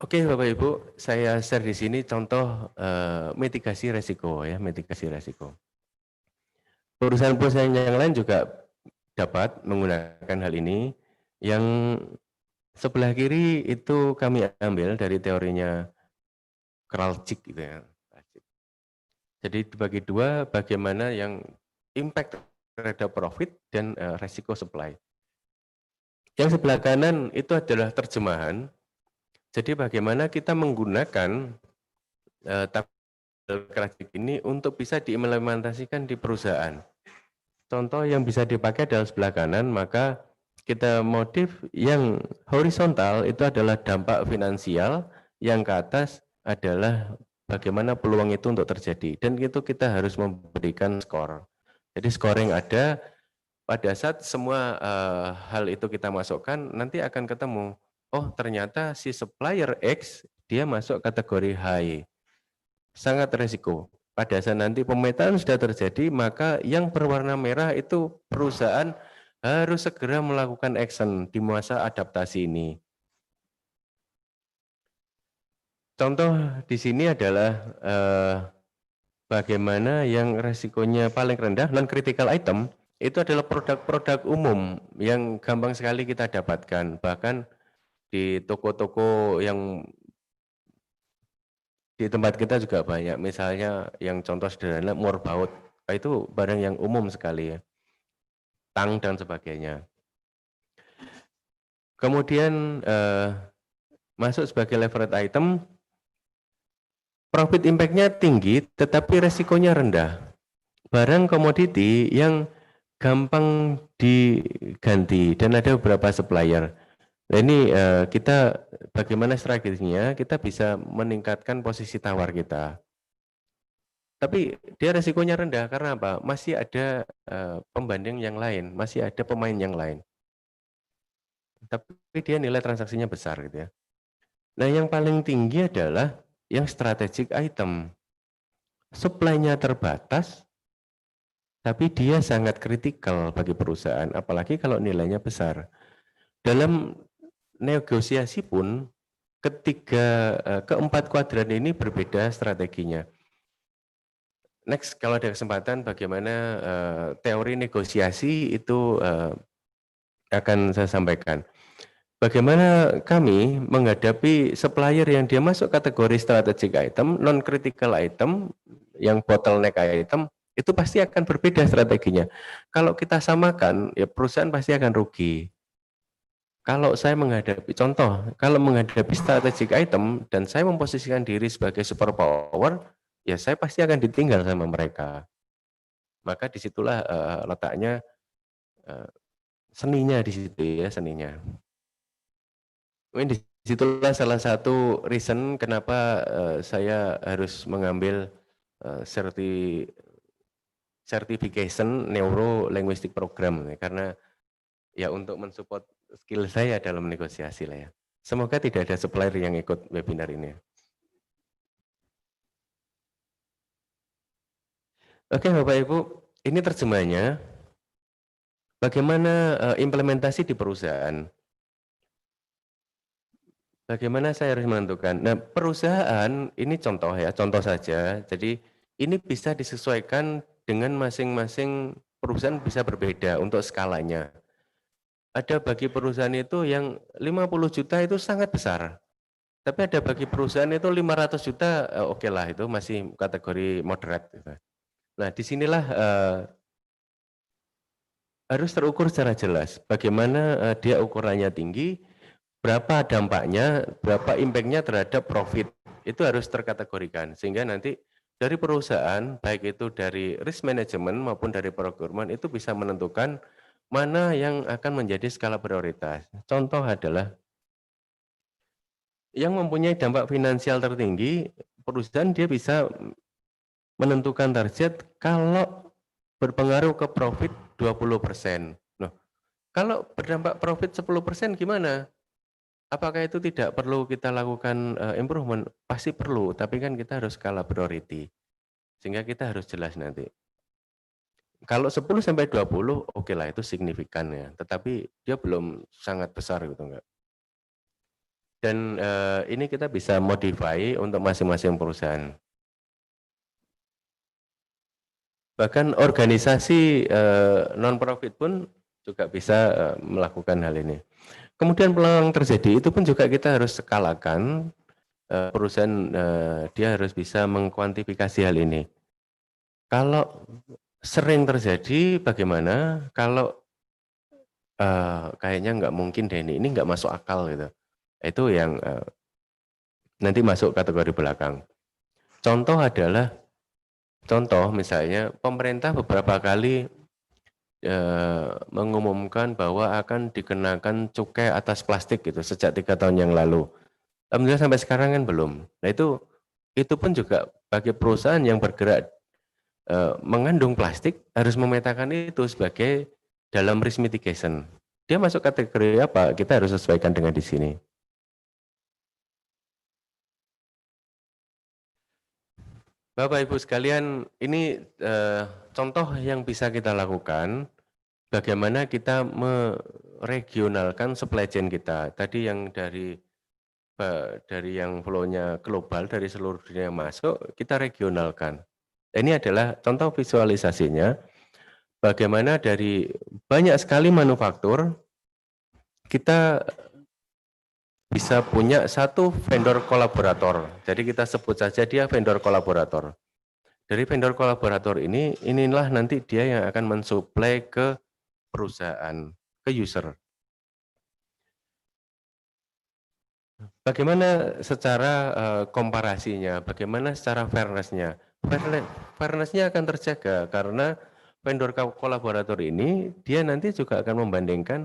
Oke, Bapak Ibu, saya share di sini contoh mitigasi resiko ya, mitigasi resiko. Perusahaan-perusahaan yang lain juga dapat menggunakan hal ini. Yang sebelah kiri itu kami ambil dari teorinya Kralchik gitu ya. Jadi dibagi dua, bagaimana yang impact terhadap profit dan resiko supply. Yang sebelah kanan itu adalah terjemahan. Jadi bagaimana kita menggunakan tabel Kralchik ini untuk bisa diimplementasikan di perusahaan. Contoh yang bisa dipakai adalah sebelah kanan, maka kita modif yang horizontal itu adalah dampak finansial, yang ke atas adalah bagaimana peluang itu untuk terjadi. Dan itu kita harus memberikan skor. Jadi scoring ada, pada saat semua hal itu kita masukkan, nanti akan ketemu, oh ternyata si supplier X, dia masuk kategori high. Sangat resiko. Pada saat nanti pemetaan sudah terjadi, maka yang berwarna merah itu perusahaan harus segera melakukan action di masa adaptasi ini. Contoh di sini adalah bagaimana yang resikonya paling rendah, non-critical item, itu adalah produk-produk umum yang gampang sekali kita dapatkan. Bahkan di toko-toko yang di tempat kita juga banyak, misalnya yang contoh sederhana Moorbaut, itu barang yang umum sekali ya. Tang dan sebagainya. Kemudian masuk sebagai leverage item, profit impact-nya tinggi tetapi resikonya rendah. Barang komoditi yang gampang diganti dan ada beberapa supplier. Nah ini kita bagaimana strateginya, kita bisa meningkatkan posisi tawar kita. Tapi dia resikonya rendah karena apa? Masih ada pembanding yang lain, masih ada pemain yang lain. Tapi dia nilai transaksinya besar gitu ya. Nah yang paling tinggi adalah yang strategic item. Supply-nya terbatas, tapi dia sangat kritikal bagi perusahaan, apalagi kalau nilainya besar. Dalam negosiasi pun, keempat kuadran ini berbeda strateginya. Next, kalau ada kesempatan bagaimana teori negosiasi itu akan saya sampaikan. Bagaimana kami menghadapi supplier yang dia masuk kategori strategic item, non-critical item, yang bottleneck item, itu pasti akan berbeda strateginya. Kalau kita samakan, ya perusahaan pasti akan rugi. Kalau saya menghadapi, contoh, kalau menghadapi strategic item, dan saya memposisikan diri sebagai superpower, ya saya pasti akan ditinggal sama mereka. Maka disitulah letaknya seninya di situ ya, seninya. Mungkin disitulah salah satu reason kenapa saya harus mengambil certification Neuro Linguistic Program, karena ya untuk mensupport skill saya dalam negosiasi lah ya. Semoga tidak ada supplier yang ikut webinar ini. Oke Bapak Ibu, ini terjemahnya. Bagaimana implementasi di perusahaan? Bagaimana saya harus menentukan? Nah, perusahaan ini contoh ya, contoh saja. Jadi ini bisa disesuaikan dengan masing-masing perusahaan, bisa berbeda untuk skalanya. Ada bagi perusahaan itu yang 50 juta itu sangat besar. Tapi ada bagi perusahaan itu 500 juta, oke lah, itu masih kategori moderate. Nah, disinilah harus terukur secara jelas. Bagaimana dia ukurannya tinggi, berapa dampaknya, berapa impact-nya terhadap profit. Itu harus terkategorikan. Sehingga nanti dari perusahaan, baik itu dari risk management maupun dari procurement, itu bisa menentukan mana yang akan menjadi skala prioritas. Contoh adalah yang mempunyai dampak finansial tertinggi, perusahaan dia bisa menentukan target kalau berpengaruh ke profit 20%. Nah, kalau berdampak profit 10% gimana? Apakah itu tidak perlu kita lakukan improvement? Pasti perlu, tapi kan kita harus skala priority. Sehingga kita harus jelas nanti. Kalau 10 sampai 20, oke lah itu signifikan ya, tetapi dia belum sangat besar gitu enggak. Dan ini kita bisa modify untuk masing-masing perusahaan. Bahkan organisasi non-profit pun juga bisa melakukan hal ini. Kemudian peluang terjadi itu pun juga kita harus skalakan, perusahaan dia harus bisa mengkuantifikasi hal ini. Kalau sering terjadi bagaimana? Kalau kayaknya nggak mungkin deh ini nggak masuk akal gitu. Itu yang nanti masuk kategori belakang. Contoh misalnya pemerintah beberapa kali mengumumkan bahwa akan dikenakan cukai atas plastik gitu sejak 3 tahun yang lalu. Alhamdulillah sampai sekarang kan belum. Nah itu pun juga bagi perusahaan yang bergerak mengandung plastik harus memetakan itu sebagai dalam risk mitigation. Dia masuk kategori apa? Kita harus sesuaikan dengan di sini. Bapak Ibu sekalian, ini contoh yang bisa kita lakukan, bagaimana kita meregionalkan supply chain kita. Tadi yang dari yang flow-nya global, dari seluruh dunia masuk, kita regionalkan. Ini adalah contoh visualisasinya, bagaimana dari banyak sekali manufaktur, kita bisa punya satu vendor kolaborator. Jadi kita sebut saja dia vendor kolaborator. Dari vendor kolaborator ini, inilah nanti dia yang akan mensuplai ke perusahaan, ke user. Bagaimana secara komparasinya, bagaimana secara fairness-nya? Fairness-nya akan terjaga karena vendor kolaborator ini, dia nanti juga akan membandingkan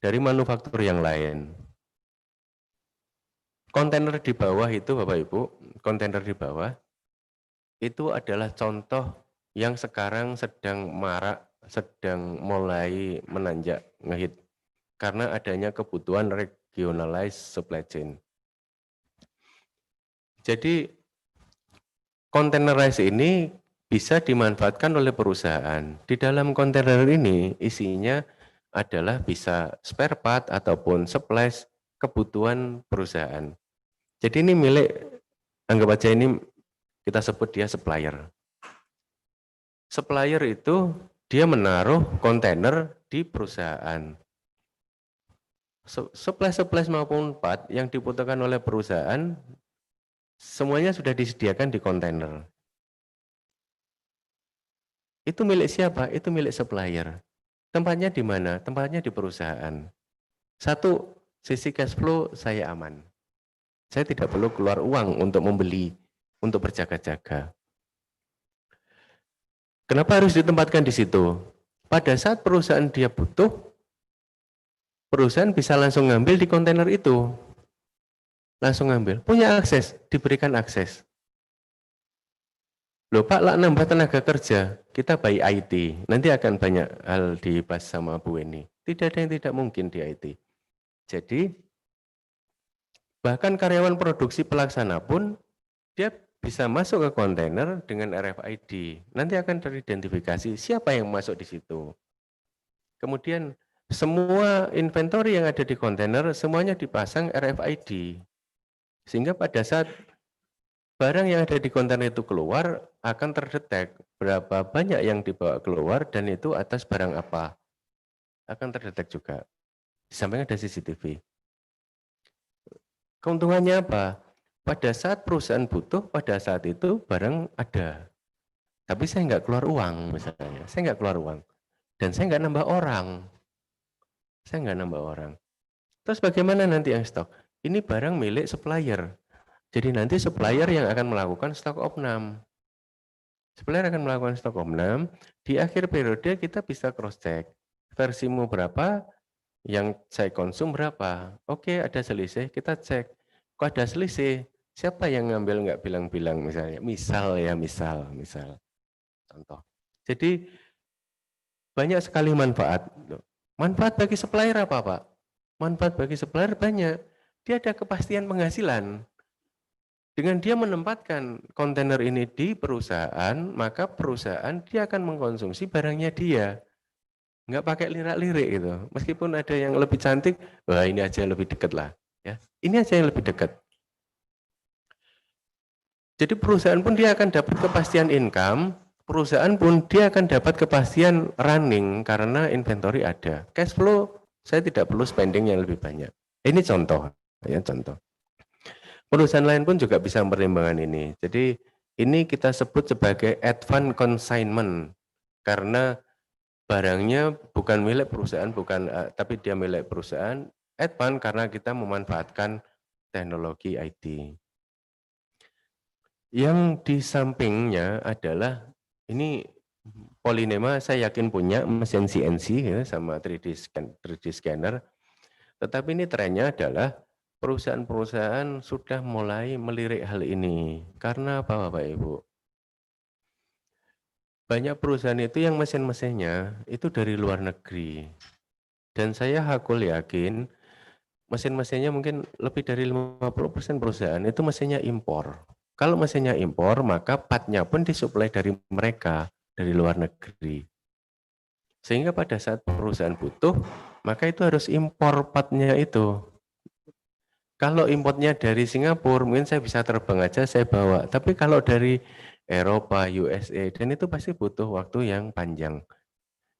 dari manufaktur yang lain. Kontainer di bawah itu Bapak Ibu, kontainer di bawah itu adalah contoh yang sekarang sedang marak, sedang mulai menanjak ngehit karena adanya kebutuhan regionalized supply chain. Jadi containerized ini bisa dimanfaatkan oleh perusahaan. Di dalam kontainer ini isinya adalah bisa spare part ataupun supplies kebutuhan perusahaan. Jadi ini milik, anggap aja ini kita sebut dia supplier. Supplier itu dia menaruh kontainer di perusahaan. Supplies maupun part yang dibutuhkan oleh perusahaan, semuanya sudah disediakan di kontainer. Itu milik siapa? Itu milik supplier. Tempatnya di mana? Tempatnya di perusahaan. Satu, sisi cash flow saya aman. Saya tidak perlu keluar uang untuk membeli, untuk berjaga-jaga. Kenapa harus ditempatkan di situ? Pada saat perusahaan dia butuh, perusahaan bisa langsung ngambil di kontainer itu. Langsung ngambil. Punya akses, diberikan akses. Loh Pak, lah nambah tenaga kerja, kita by IT. Nanti akan banyak hal dibahas sama Bu Weni. Tidak ada yang tidak mungkin di IT. Jadi, bahkan karyawan produksi pelaksana pun, dia bisa masuk ke kontainer dengan RFID. Nanti akan teridentifikasi siapa yang masuk di situ. Kemudian semua inventory yang ada di kontainer semuanya dipasang RFID. Sehingga pada saat barang yang ada di kontainer itu keluar akan terdetek berapa banyak yang dibawa keluar dan itu atas barang apa. Akan terdetek juga. Di samping ada CCTV. Keuntungannya apa? Pada saat perusahaan butuh, pada saat itu barang ada. Tapi saya nggak keluar uang misalnya. Saya nggak keluar uang. Dan saya nggak nambah orang. Saya nggak nambah orang. Terus bagaimana nanti yang stok? Ini barang milik supplier. Jadi nanti supplier yang akan melakukan stok opnam. Supplier akan melakukan stok opnam. Di akhir periode kita bisa cross check. Versimu berapa? Yang saya konsum berapa? Oke, ada selisih, kita cek. Kok ada selisih? Siapa yang ngambil nggak bilang-bilang misalnya? Misal. Contoh. Jadi banyak sekali manfaat. Manfaat bagi supplier apa Pak? Manfaat bagi supplier banyak. Dia ada kepastian penghasilan. Dengan dia menempatkan kontainer ini di perusahaan, maka perusahaan dia akan mengkonsumsi barangnya dia. Nggak pakai lirak-lirik gitu. Meskipun ada yang lebih cantik, wah ini aja lebih dekat lah. Ya, ini aja yang lebih dekat. Jadi perusahaan pun dia akan dapat kepastian income, perusahaan pun dia akan dapat kepastian running karena inventory ada. Cash flow saya tidak perlu spending yang lebih banyak. Ini contoh, ya contoh. Perusahaan lain pun juga bisa mempertimbangkan ini. Jadi ini kita sebut sebagai advance consignment karena barangnya bukan milik perusahaan, tapi dia milik perusahaan. Advance karena kita memanfaatkan teknologi IT. Yang di sampingnya adalah ini Polynema saya yakin punya mesin CNC ya, sama 3D scanner. Tetapi ini trennya adalah perusahaan-perusahaan sudah mulai melirik hal ini. Karena apa Bapak Ibu? Banyak perusahaan itu yang mesin-mesinnya itu dari luar negeri. Dan saya hakul yakin mesin-mesinnya mungkin lebih dari 50% perusahaan itu mesinnya impor. Kalau mesinnya impor, maka partnya pun disuplai dari mereka, dari luar negeri. Sehingga pada saat perusahaan butuh, maka itu harus impor partnya itu. Kalau importnya dari Singapura, mungkin saya bisa terbang aja, saya bawa. Tapi kalau dari Eropa, USA, dan itu pasti butuh waktu yang panjang.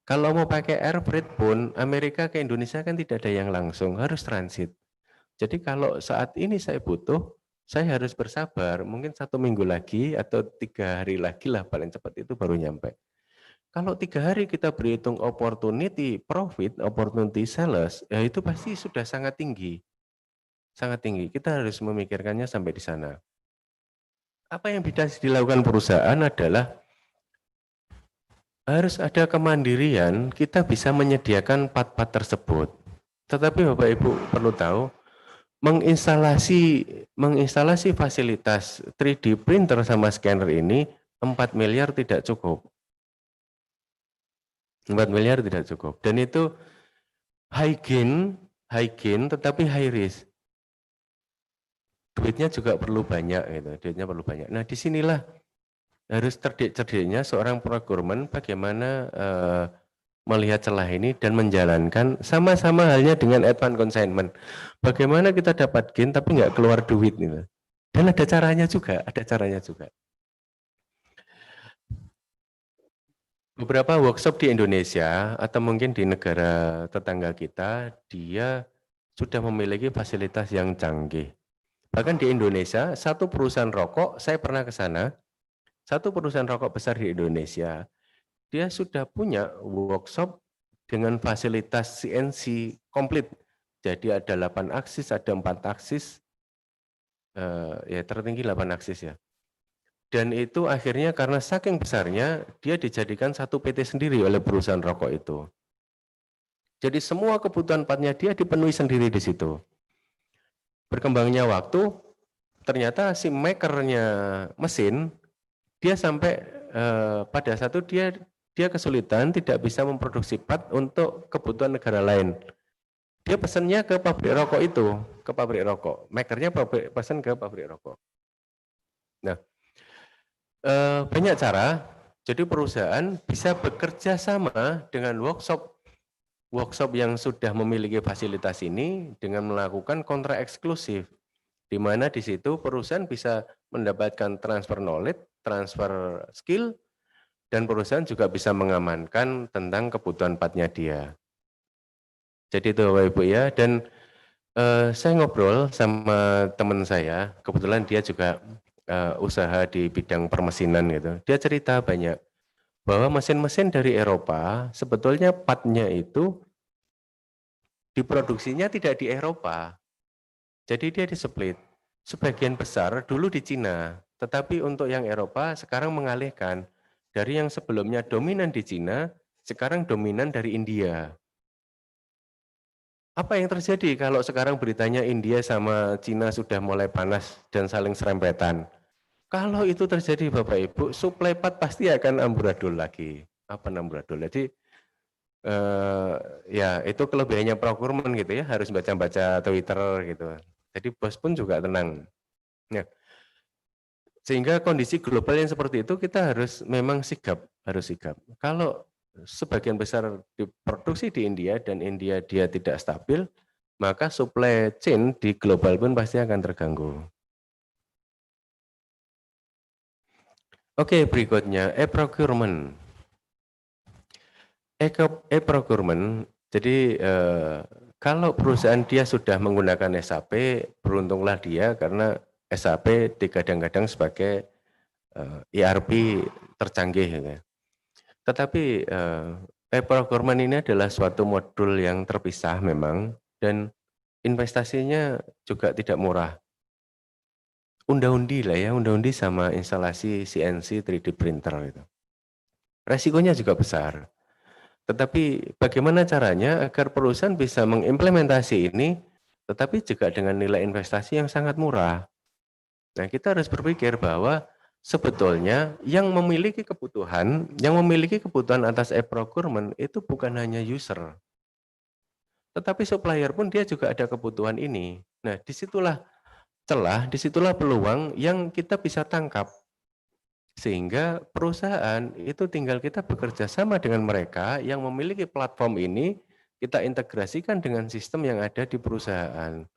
Kalau mau pakai air freight pun, Amerika ke Indonesia kan tidak ada yang langsung, harus transit. Jadi kalau saat ini saya butuh, saya harus bersabar, mungkin 1 minggu lagi atau 3 hari lagi lah paling cepat itu baru nyampe. Kalau 3 hari kita berhitung opportunity profit, opportunity sales, ya itu pasti sudah sangat tinggi. Sangat tinggi, kita harus memikirkannya sampai di sana. Apa yang bisa dilakukan perusahaan adalah harus ada kemandirian, kita bisa menyediakan part-part tersebut. Tetapi Bapak Ibu perlu tahu, menginstalasi fasilitas 3D printer sama scanner ini 4 miliar tidak cukup. 4 miliar tidak cukup. Dan itu high gain tetapi high risk. Duitnya juga perlu banyak gitu, duitnya perlu banyak. Nah, disinilah harus cerdik-cerdiknya seorang procurement bagaimana melihat celah ini dan menjalankan sama-sama halnya dengan advance consignment. Bagaimana kita dapat gain tapi nggak keluar duit gitu. Dan ada caranya juga, Beberapa workshop di Indonesia atau mungkin di negara tetangga kita, dia sudah memiliki fasilitas yang canggih. Bahkan di Indonesia, satu perusahaan rokok, saya pernah ke sana, satu perusahaan rokok besar di Indonesia, dia sudah punya workshop dengan fasilitas CNC komplit. Jadi ada 8 aksis, ada 4 aksis, ya tertinggi 8 aksis ya. Dan itu akhirnya karena saking besarnya, dia dijadikan satu PT sendiri oleh perusahaan rokok itu. Jadi semua kebutuhan partnya dia dipenuhi sendiri di situ. Berkembangnya waktu, ternyata si makernya mesin, dia sampai pada satu dia kesulitan tidak bisa memproduksi part untuk kebutuhan negara lain. Dia pesannya ke pabrik rokok itu, ke pabrik rokok. Makernya pesan ke pabrik rokok. Nah, banyak cara. Jadi perusahaan bisa bekerja sama dengan workshop yang sudah memiliki fasilitas ini dengan melakukan kontrak eksklusif, di mana di situ perusahaan bisa mendapatkan transfer knowledge, transfer skill, dan perusahaan juga bisa mengamankan tentang kebutuhan partnya dia. Jadi itu Bapak Ibu ya, dan saya ngobrol sama teman saya, kebetulan dia juga usaha di bidang permesinan gitu. Dia cerita banyak bahwa mesin-mesin dari Eropa sebetulnya partnya itu diproduksinya tidak di Eropa. Jadi dia di-split. Sebagian besar dulu di Cina, tetapi untuk yang Eropa sekarang mengalihkan dari yang sebelumnya dominan di Cina, sekarang dominan dari India. Apa yang terjadi kalau sekarang beritanya India sama Cina sudah mulai panas dan saling serempetan? Kalau itu terjadi Bapak Ibu, supply part pasti akan amburadul lagi. Apa amburadul? Jadi ya itu kelebihannya procurement gitu ya, harus baca-baca Twitter gitu. Jadi bos pun juga tenang. Ya. Sehingga kondisi global yang seperti itu kita harus memang harus sigap. Kalau sebagian besar diproduksi di India dan India dia tidak stabil, maka supply chain di global pun pasti akan terganggu. Oke, berikutnya e-procurement. E-procurement, jadi kalau perusahaan dia sudah menggunakan SAP, beruntunglah dia karena SAP digadang-gadang sebagai ERP tercanggih. Gitu. Tetapi e-procurement ini adalah suatu modul yang terpisah memang, dan investasinya juga tidak murah. Unda-undi lah ya, unda-undi sama instalasi CNC 3D printer gitu. Resikonya juga besar. Tetapi bagaimana caranya agar perusahaan bisa mengimplementasi ini, tetapi juga dengan nilai investasi yang sangat murah. Nah, kita harus berpikir bahwa sebetulnya yang memiliki kebutuhan atas e-procurement itu bukan hanya user, tetapi supplier pun dia juga ada kebutuhan ini. Nah, disitulah celah, disitulah peluang yang kita bisa tangkap. Sehingga perusahaan itu tinggal kita bekerja sama dengan mereka yang memiliki platform ini, kita integrasikan dengan sistem yang ada di perusahaan.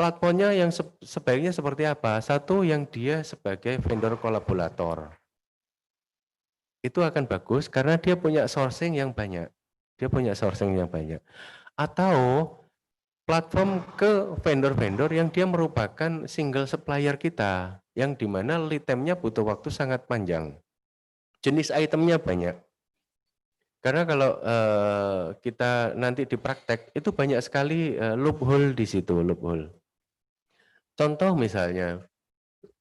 Platformnya yang sebaiknya seperti apa? Satu, yang dia sebagai vendor kolaborator. Itu akan bagus karena dia punya sourcing yang banyak. Atau platform ke vendor-vendor yang dia merupakan single supplier kita, yang dimana lead time-nya butuh waktu sangat panjang. Jenis itemnya banyak. Karena kalau kita nanti di praktek, itu banyak sekali loophole di situ, loophole. Contoh misalnya,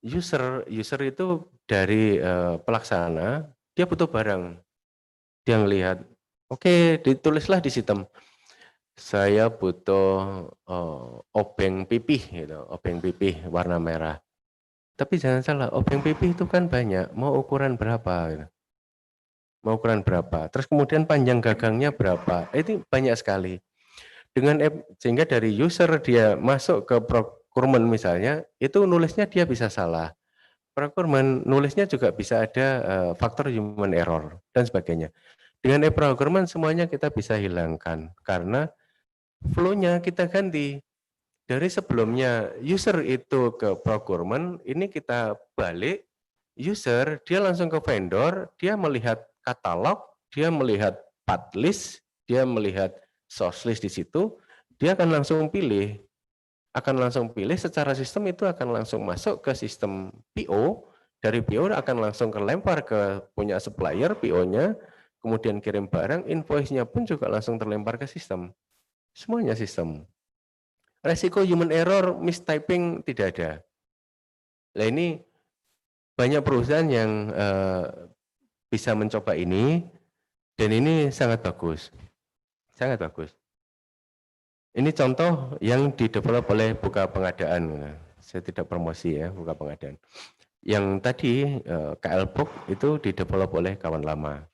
user itu dari pelaksana, dia butuh barang. Dia ngelihat, oke, ditulislah di sistem. Saya butuh obeng pipih gitu, obeng pipih warna merah. Tapi jangan salah, obeng pipih itu kan banyak, mau ukuran berapa gitu. Terus kemudian panjang gagangnya berapa, itu banyak sekali. Sehingga dari user dia masuk ke procurement misalnya, itu nulisnya dia bisa salah. Procurement nulisnya juga bisa ada faktor human error dan sebagainya. Dengan e-procurement semuanya kita bisa hilangkan karena flow-nya kita ganti. Dari sebelumnya user itu ke procurement, ini kita balik, user dia langsung ke vendor, dia melihat katalog, dia melihat part list, dia melihat source list di situ, dia akan langsung pilih. Secara sistem itu akan langsung masuk ke sistem PO, dari PO akan langsung kelempar ke punya supplier PO-nya, kemudian kirim barang, invoice-nya pun juga langsung terlempar ke sistem. Semuanya sistem. Resiko human error, mistyping tidak ada. Nah ini banyak perusahaan yang bisa mencoba ini, dan ini sangat bagus. Sangat bagus. Ini contoh yang didevelop oleh Buka Pengadaan. Saya tidak promosi ya, Buka Pengadaan. Yang tadi KL Book itu didevelop oleh kawan lama.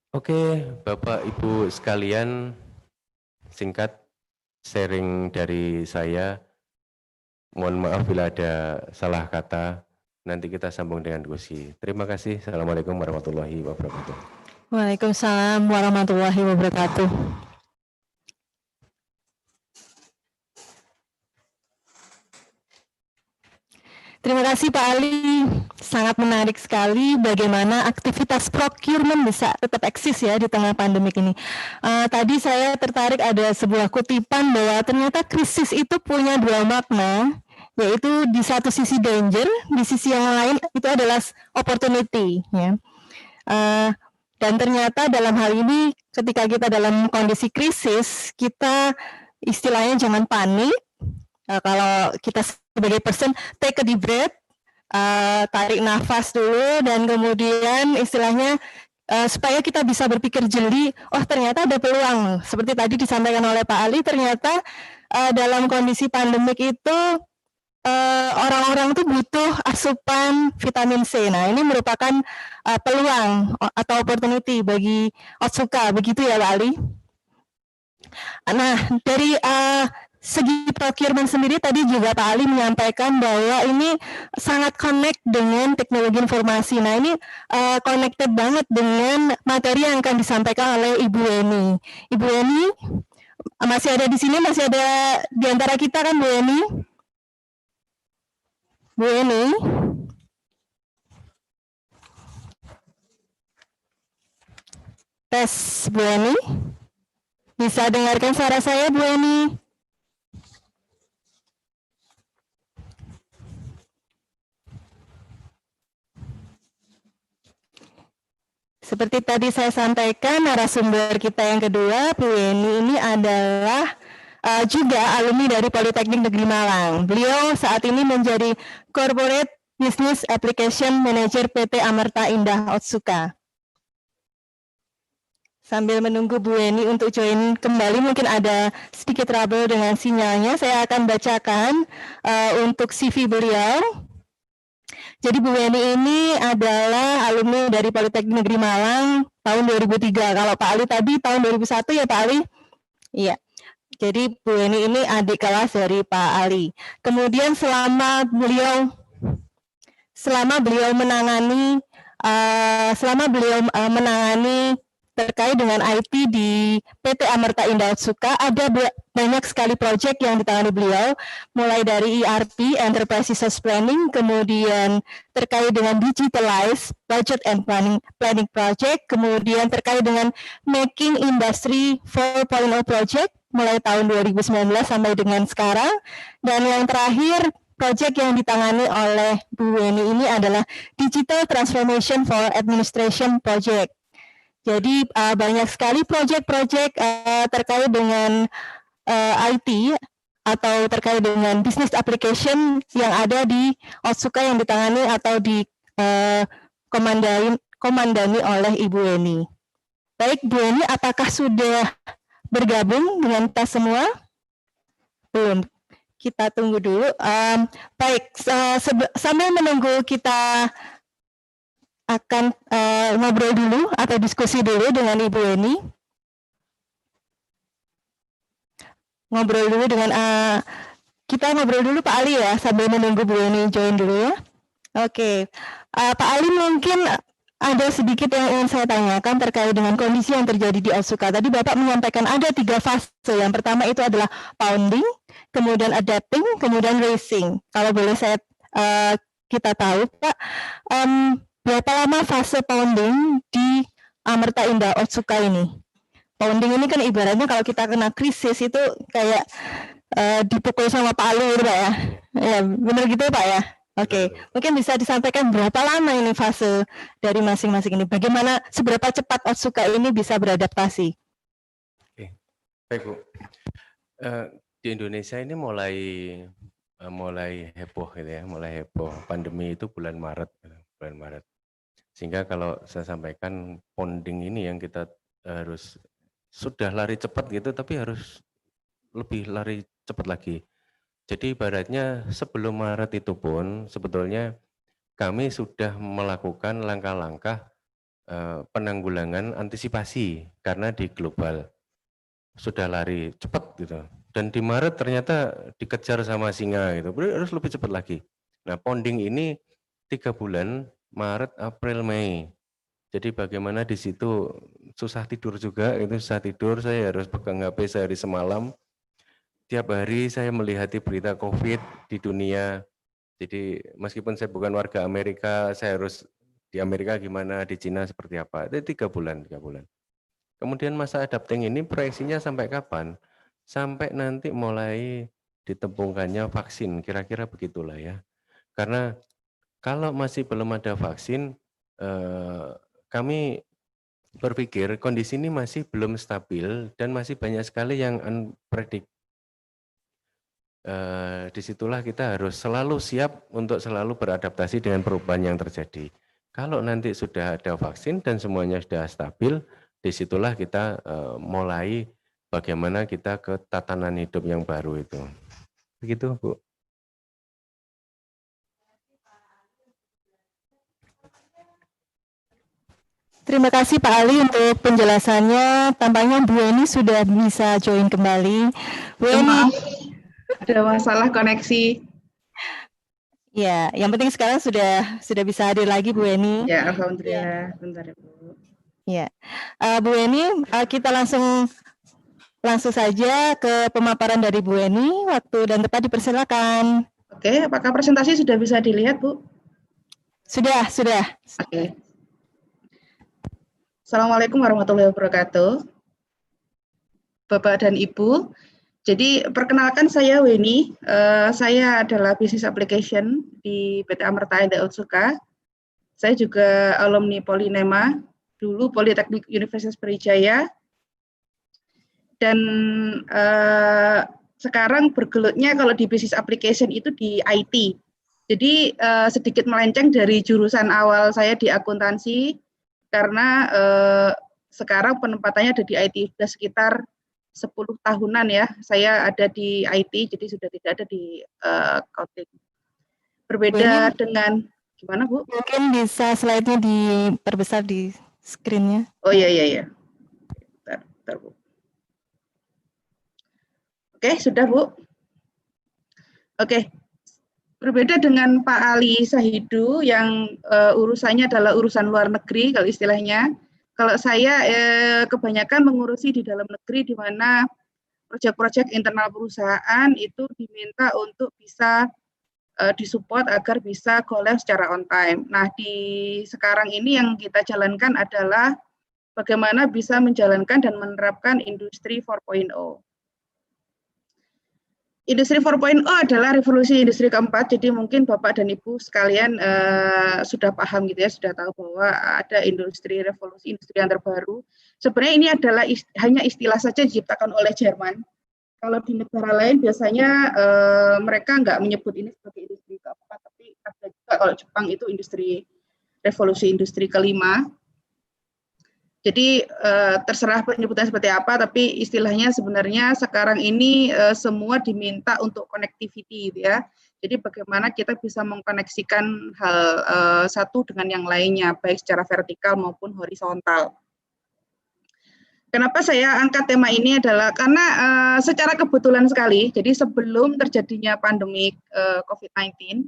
Oke, Bapak Ibu sekalian, singkat sharing dari saya. Mohon maaf bila ada salah kata. Nanti kita sambung dengan diskusi. Terima kasih. Assalamualaikum warahmatullahi wabarakatuh. Waalaikumsalam warahmatullahi wabarakatuh. Terima kasih Pak Ali, sangat menarik sekali bagaimana aktivitas procurement bisa tetap eksis ya di tengah pandemik ini. Tadi saya tertarik ada sebuah kutipan bahwa ternyata krisis itu punya dua makna, yaitu di satu sisi danger, di sisi yang lain itu adalah opportunity. Ya. Dan ternyata dalam hal ini ketika kita dalam kondisi krisis, kita istilahnya jangan panik. Kalau kita sebagai person take a deep breath, tarik nafas dulu, dan kemudian istilahnya supaya kita bisa berpikir jeli, oh ternyata ada peluang. Seperti tadi disampaikan oleh Pak Ali, ternyata dalam kondisi pandemik itu orang-orang itu butuh asupan vitamin C. Nah ini merupakan peluang atau opportunity bagi Otsuka, begitu ya Pak Ali? Nah dari segi procurement sendiri tadi juga Pak Ali menyampaikan bahwa ini sangat connect dengan teknologi informasi. Nah ini connected banget dengan materi yang akan disampaikan oleh Ibu Eni. Ibu Eni masih ada di sini, masih ada di antara kita kan Bu Eni? Bu Eni? Tes Bu Eni? Bisa dengarkan suara saya Bu Eni? Seperti tadi saya sampaikan, narasumber kita yang kedua, Bu Eni ini adalah juga alumni dari Politeknik Negeri Malang. Beliau saat ini menjadi Corporate Business Application Manager PT Amerta Indah Otsuka. Sambil menunggu Bu Eni untuk join kembali, mungkin ada sedikit trouble dengan sinyalnya, saya akan bacakan untuk CV beliau. Jadi Bu Eni ini adalah alumni dari Politeknik Negeri Malang tahun 2003. Kalau Pak Ali tadi tahun 2001 ya Pak Ali? Iya. Jadi Bu Eni ini adik kelas dari Pak Ali. Kemudian selama beliau menangani terkait dengan IT di PT Amerta Indah Otsuka, ada banyak sekali proyek yang ditangani beliau, mulai dari ERP, Enterprise Resource Planning, kemudian terkait dengan Digitalize, Budget and Planning Project, kemudian terkait dengan Making Industry 4.0 Project, mulai tahun 2019 sampai dengan sekarang, dan yang terakhir, proyek yang ditangani oleh Bu Eni ini adalah Digital Transformation for Administration Project. Jadi banyak sekali proyek-proyek terkait dengan IT atau terkait dengan business application yang ada di Otsuka yang ditangani atau komandani oleh Ibu Eni. Baik Bu Eni, apakah sudah bergabung dengan kita semua? Belum. Kita tunggu dulu. Baik, sambil menunggu kita akan ngobrol dulu atau diskusi dulu dengan Ibu Eni. Kita ngobrol dulu Pak Ali ya, sambil menunggu Bu Eni join dulu ya. Oke, Pak Ali mungkin ada sedikit yang ingin saya tanyakan terkait dengan kondisi yang terjadi di Otsuka. Tadi Bapak menyampaikan ada 3 fase. Yang pertama itu adalah founding, kemudian adapting, kemudian racing. Kalau boleh kita tahu Pak, berapa lama fase founding di Amerta Indah Otsuka ini? Founding ini kan ibaratnya kalau kita kena krisis itu kayak dipukul sama palu gitu Pak ya. Ya, benar gitu Pak ya? Oke, mungkin bisa disampaikan berapa lama ini fase dari masing-masing ini? Bagaimana, seberapa cepat Otsuka ini bisa beradaptasi? Oke, baik Bu. Di Indonesia ini mulai heboh gitu ya, mulai heboh. Pandemi itu bulan Maret. Sehingga kalau saya sampaikan founding ini yang kita harus sudah lari cepat gitu, tapi harus lebih lari cepat lagi. Jadi ibaratnya sebelum Maret itu pun sebetulnya kami sudah melakukan langkah-langkah penanggulangan antisipasi karena di global sudah lari cepat gitu. Dan di Maret ternyata dikejar sama singa gitu, harus lebih cepat lagi. Nah, founding ini 3 bulan, Maret, April, Mei. Jadi bagaimana di situ susah tidur juga, itu susah tidur, saya harus pegang HP sehari semalam. Tiap hari saya melihat berita COVID di dunia. Jadi meskipun saya bukan warga Amerika, saya harus di Amerika gimana, di Cina seperti apa. Itu 3 bulan. Kemudian masa adapting ini proyeksinya sampai kapan? Sampai nanti mulai ditembungkannya vaksin, kira-kira begitulah ya. Karena kalau masih belum ada vaksin, kami berpikir kondisi ini masih belum stabil dan masih banyak sekali yang unpredict. Disitulah kita harus selalu siap untuk selalu beradaptasi dengan perubahan yang terjadi. Kalau nanti sudah ada vaksin dan semuanya sudah stabil, disitulah kita mulai bagaimana kita ke tatanan hidup yang baru itu. Begitu, Bu. Terima kasih Pak Ali untuk penjelasannya. Tampaknya Bu Eni sudah bisa join kembali. Bu Eni, ada masalah koneksi. Ya, yang penting sekarang sudah bisa hadir lagi Bu Eni. Ya, alhamdulillah. Bentar ya, Bu. Ya, Bu Eni, kita langsung saja ke pemaparan dari Bu Eni. Waktu dan tempat dipersilakan. Oke, apakah presentasi sudah bisa dilihat, Bu? Sudah. Oke. Assalamualaikum warahmatullahi wabarakatuh. Bapak dan Ibu, jadi perkenalkan saya Weni, saya adalah Business Application di PT Amerta Indah Utsuka. Saya juga alumni Polinema, dulu Politeknik Universitas Brawijaya, dan sekarang bergelutnya kalau di Business Application itu di IT. Jadi sedikit melenceng dari jurusan awal saya di akuntansi, karena sekarang penempatannya ada di IT, sudah sekitar 10 tahunan ya, saya ada di IT, jadi sudah tidak ada di accounting. Berbeda dengan, gimana Bu? Mungkin bisa slide-nya diperbesar di screen-nya. Oh iya. Bentar, Bu. Oke, sudah Bu. Oke, berbeda dengan Pak Ali Sahidu yang urusannya adalah urusan luar negeri kalau istilahnya. Kalau saya kebanyakan mengurusi di dalam negeri, di mana proyek-proyek internal perusahaan itu diminta untuk bisa disupport agar bisa go live secara on time. Nah, di sekarang ini yang kita jalankan adalah bagaimana bisa menjalankan dan menerapkan industri 4.0. Industri 4.0 adalah revolusi industri keempat, jadi mungkin Bapak dan Ibu sekalian sudah paham gitu ya, sudah tahu bahwa ada industri revolusi industri yang terbaru. Sebenarnya ini adalah hanya istilah saja diciptakan oleh Jerman. Kalau di negara lain biasanya mereka nggak menyebut ini sebagai industri keempat, tapi ada juga kalau Jepang itu industri revolusi industri kelima. Jadi terserah penyebutan seperti apa, tapi istilahnya sebenarnya sekarang ini semua diminta untuk connectivity gitu ya. Jadi bagaimana kita bisa mengkoneksikan hal satu dengan yang lainnya, baik secara vertikal maupun horizontal. Kenapa saya angkat tema ini adalah karena secara kebetulan sekali, jadi sebelum terjadinya pandemi COVID-19,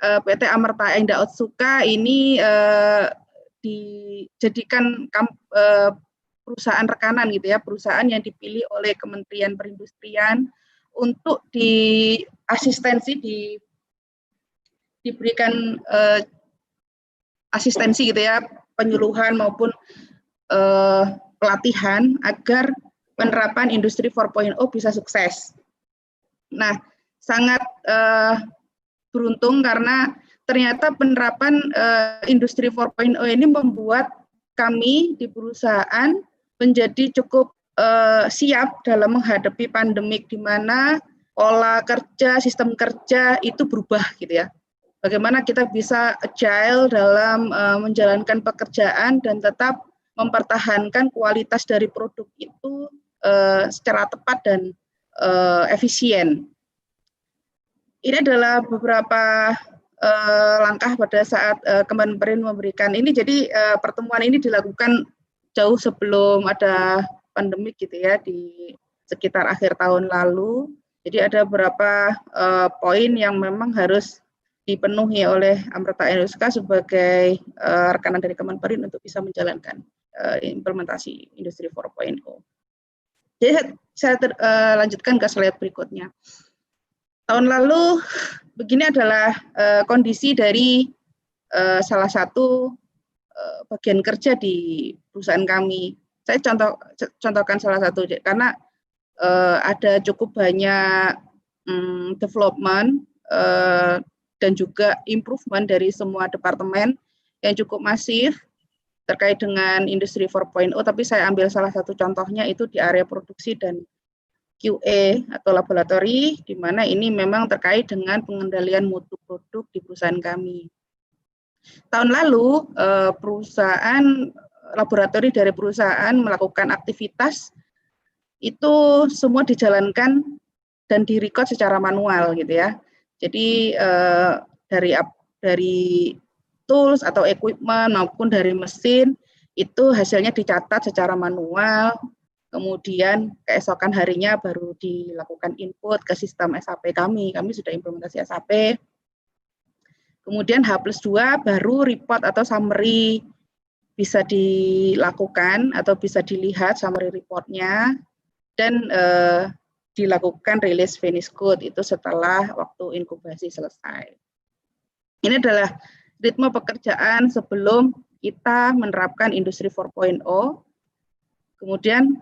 PT Amerta Indah Utsuka ini dijadikan perusahaan rekanan gitu ya, perusahaan yang dipilih oleh Kementerian Perindustrian untuk diberikan asistensi gitu ya, penyuluhan maupun pelatihan agar penerapan industri 4.0 bisa sukses. Nah, sangat beruntung karena ternyata penerapan industri 4.0 ini membuat kami di perusahaan menjadi cukup siap dalam menghadapi pandemik, di mana pola kerja, sistem kerja itu berubah gitu ya. Bagaimana kita bisa agile dalam menjalankan pekerjaan dan tetap mempertahankan kualitas dari produk itu secara tepat dan efisien. Ini adalah beberapa langkah pada saat Kemenperin memberikan ini. Jadi pertemuan ini dilakukan jauh sebelum ada pandemik gitu ya, di sekitar akhir tahun lalu. Jadi ada beberapa poin yang memang harus dipenuhi oleh Amerta Indah Utsuka sebagai rekanan dari Kemenperin untuk bisa menjalankan implementasi industri 4.0. Jadi saya lanjutkan ke slide berikutnya. Tahun lalu begini adalah kondisi dari salah satu bagian kerja di perusahaan kami. Saya contohkan salah satu karena ada cukup banyak development dan juga improvement dari semua departemen yang cukup masif terkait dengan industri 4.0, tapi saya ambil salah satu contohnya itu di area produksi dan QA atau laboratori, di mana ini memang terkait dengan pengendalian mutu produk di perusahaan kami. Tahun lalu, laboratori dari perusahaan melakukan aktivitas, itu semua dijalankan dan direcord secara manual gitu ya. Jadi dari tools atau equipment maupun dari mesin, itu hasilnya dicatat secara manual, kemudian keesokan harinya baru dilakukan input ke sistem SAP kami sudah implementasi SAP. Kemudian H+2 baru report atau summary bisa dilakukan atau bisa dilihat summary reportnya, dan dilakukan rilis finish code itu setelah waktu inkubasi selesai. Ini adalah ritme pekerjaan sebelum kita menerapkan Industri 4.0. Kemudian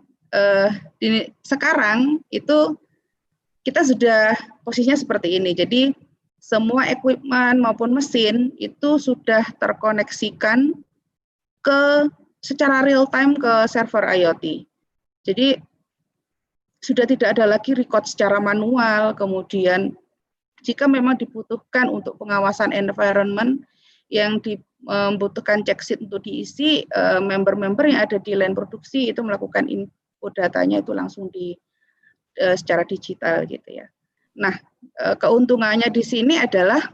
sekarang itu kita sudah posisinya seperti ini. Jadi semua equipment maupun mesin itu sudah terkoneksikan secara real time ke server IoT. Jadi sudah tidak ada lagi record secara manual. Kemudian jika memang dibutuhkan untuk pengawasan environment yang membutuhkan check sheet untuk diisi, member-member yang ada di line produksi itu melakukan input datanya itu langsung secara digital gitu ya. Nah, keuntungannya di sini adalah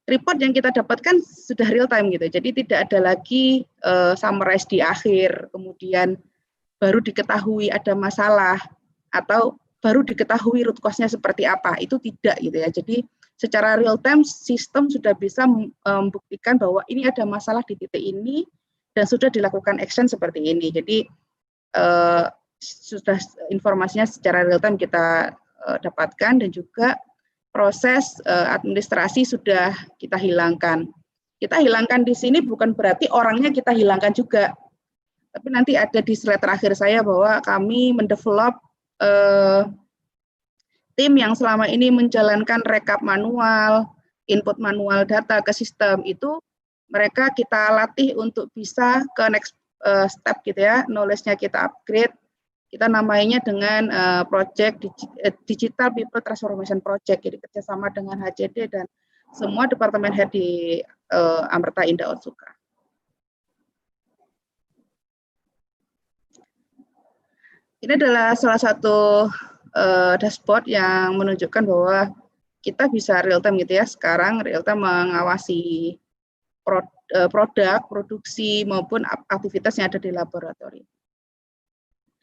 report yang kita dapatkan sudah real time gitu. Jadi tidak ada lagi summarize di akhir, kemudian baru diketahui ada masalah atau baru diketahui root cause-nya seperti apa. Itu tidak gitu ya. Jadi secara real time sistem sudah bisa membuktikan bahwa ini ada masalah di titik ini dan sudah dilakukan action seperti ini. Jadi sudah informasinya secara real time kita dapatkan, dan juga proses administrasi sudah kita hilangkan. Kita hilangkan di sini bukan berarti orangnya kita hilangkan juga. Tapi nanti ada di slide terakhir saya bahwa kami mendevelop tim yang selama ini menjalankan rekap manual, input manual data ke sistem itu, mereka kita latih untuk bisa ke next step gitu ya, knowledge-nya kita upgrade. Kita namainya dengan project Digital People Transformation Project, jadi kerjasama dengan HCD dan semua departemen head di Amerta Indah Otsuka. Ini adalah salah satu dashboard yang menunjukkan bahwa kita bisa real time gitu ya. Sekarang real time mengawasi produk, produksi maupun aktivitas yang ada di laboratorium.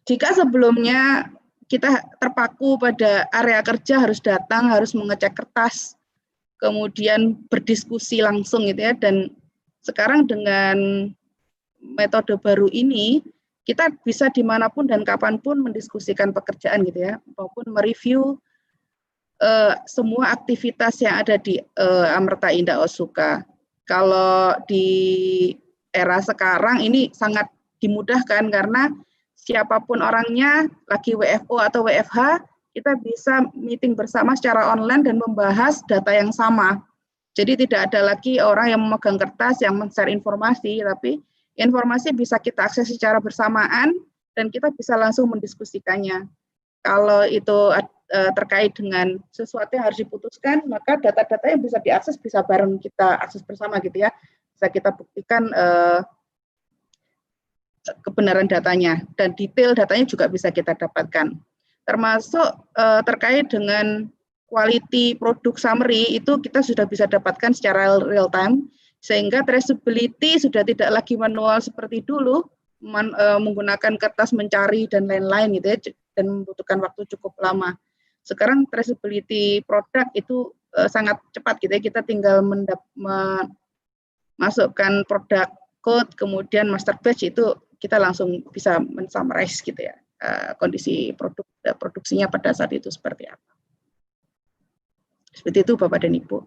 Jika sebelumnya kita terpaku pada area kerja, harus datang, harus mengecek kertas, kemudian berdiskusi langsung gitu ya, dan sekarang dengan metode baru ini kita bisa dimanapun dan kapanpun mendiskusikan pekerjaan gitu ya, maupun mereview semua aktivitas yang ada di Amerta Indah Otsuka. Kalau di era sekarang ini sangat dimudahkan karena siapapun orangnya, lagi WFO atau WFH, kita bisa meeting bersama secara online dan membahas data yang sama. Jadi tidak ada lagi orang yang memegang kertas yang men-share informasi, tapi informasi bisa kita akses secara bersamaan dan kita bisa langsung mendiskusikannya. Kalau itu terkait dengan sesuatu yang harus diputuskan, maka data-data yang bisa diakses bisa bareng kita akses bersama gitu ya. Bisa kita buktikan kebenaran datanya, dan detail datanya juga bisa kita dapatkan. Termasuk terkait dengan quality produk summary itu kita sudah bisa dapatkan secara real time, sehingga traceability sudah tidak lagi manual seperti dulu, menggunakan kertas mencari dan lain-lain gitu ya, dan membutuhkan waktu cukup lama. Sekarang traceability produk itu sangat cepat gitu ya, kita tinggal memasukkan produk code, kemudian master batch, itu kita langsung bisa men-summarize gitu ya, kondisi produksinya pada saat itu seperti apa. Seperti itu Bapak dan Ibu.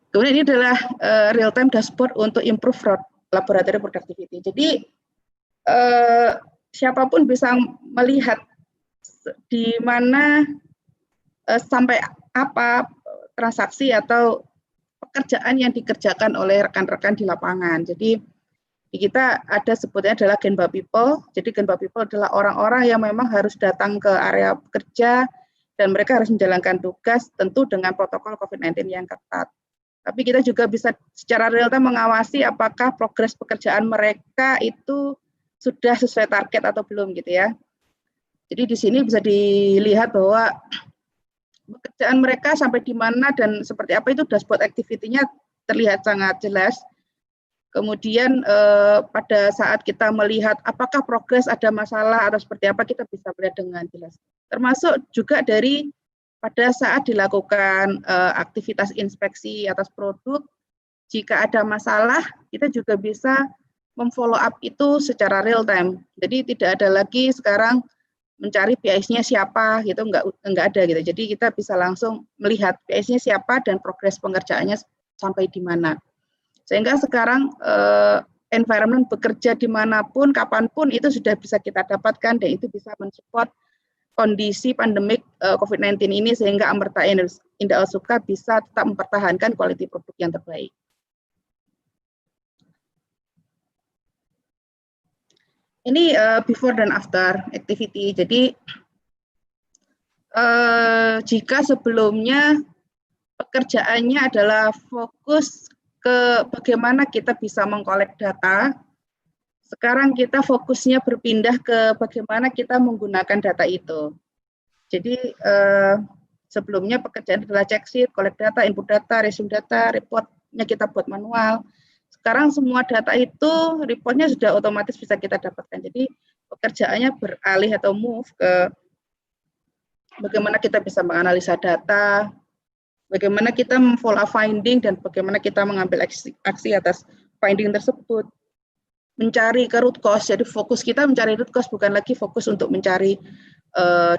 Kemudian ini adalah real time dashboard untuk improve laboratory productivity. Jadi siapapun bisa melihat di mana sampai apa transaksi atau pekerjaan yang dikerjakan oleh rekan-rekan di lapangan. Jadi kita ada sebutnya adalah Genba People. Jadi Genba People adalah orang-orang yang memang harus datang ke area kerja dan mereka harus menjalankan tugas tentu dengan protokol COVID-19 yang ketat. Tapi kita juga bisa secara real time mengawasi apakah progres pekerjaan mereka itu sudah sesuai target atau belum gitu ya. Jadi di sini bisa dilihat bahwa pekerjaan mereka sampai di mana dan seperti apa, itu dashboard activity-nya terlihat sangat jelas. Kemudian pada saat kita melihat apakah progres ada masalah atau seperti apa, kita bisa melihat dengan jelas. Termasuk juga dari pada saat dilakukan aktivitas inspeksi atas produk, jika ada masalah, kita juga bisa memfollow up itu secara real time. Jadi tidak ada lagi sekarang mencari PIS-nya siapa gitu, enggak ada gitu. Jadi kita bisa langsung melihat PIS-nya siapa dan progres pengerjaannya sampai di mana. Sehingga sekarang environment bekerja dimanapun, kapanpun itu sudah bisa kita dapatkan dan itu bisa mensupport kondisi pandemik COVID-19 ini sehingga Amerta Indah Osuka bisa tetap mempertahankan quality produk yang terbaik. Ini before dan after activity. Jadi jika sebelumnya pekerjaannya adalah fokus ke bagaimana kita bisa mengkolek data, sekarang kita fokusnya berpindah ke bagaimana kita menggunakan data itu. Jadi sebelumnya pekerjaan adalah check sheet, collect data, input data, resume data, reportnya kita buat manual. Sekarang semua data itu reportnya sudah otomatis bisa kita dapatkan. Jadi pekerjaannya beralih atau move ke bagaimana kita bisa menganalisa data, bagaimana kita memfollow up finding dan bagaimana kita mengambil aksi atas finding tersebut. Mencari ke root cause, jadi fokus kita mencari root cause, bukan lagi fokus untuk mencari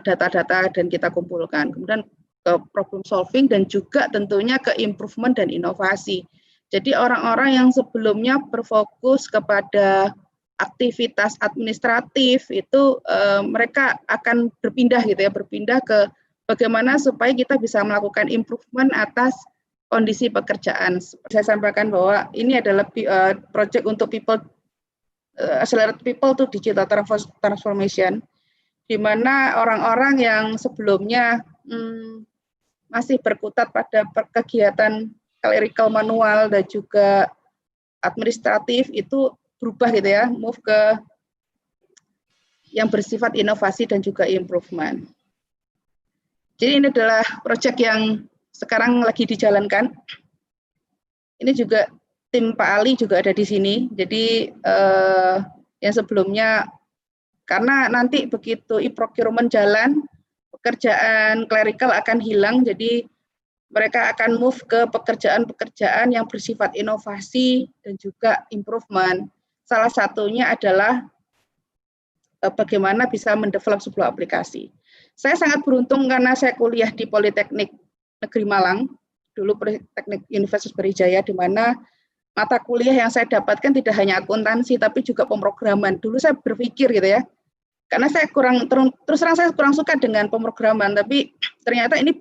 data-data dan kita kumpulkan. Kemudian ke problem solving dan juga tentunya ke improvement dan inovasi. Jadi orang-orang yang sebelumnya berfokus kepada aktivitas administratif itu mereka akan berpindah gitu ya, berpindah ke bagaimana supaya kita bisa melakukan improvement atas kondisi pekerjaan. Saya sampaikan bahwa ini adalah project untuk people, accelerate people to digital transformation, di mana orang-orang yang sebelumnya masih berkutat pada kegiatan clerical manual dan juga administratif itu berubah gitu ya, move ke yang bersifat inovasi dan juga improvement. Jadi ini adalah proyek yang sekarang lagi dijalankan. Ini juga tim Pak Ali juga ada di sini. Jadi yang sebelumnya, karena nanti begitu e-procurement jalan, pekerjaan clerical akan hilang, jadi mereka akan move ke pekerjaan-pekerjaan yang bersifat inovasi dan juga improvement. Salah satunya adalah bagaimana bisa mendevelop sebuah aplikasi. Saya sangat beruntung karena saya kuliah di Politeknik Negeri Malang, dulu Politeknik Universitas Brawijaya, di mana mata kuliah yang saya dapatkan tidak hanya akuntansi, tapi juga pemrograman. Dulu saya berpikir gitu ya, karena saya terus terang saya kurang suka dengan pemrograman, tapi ternyata ini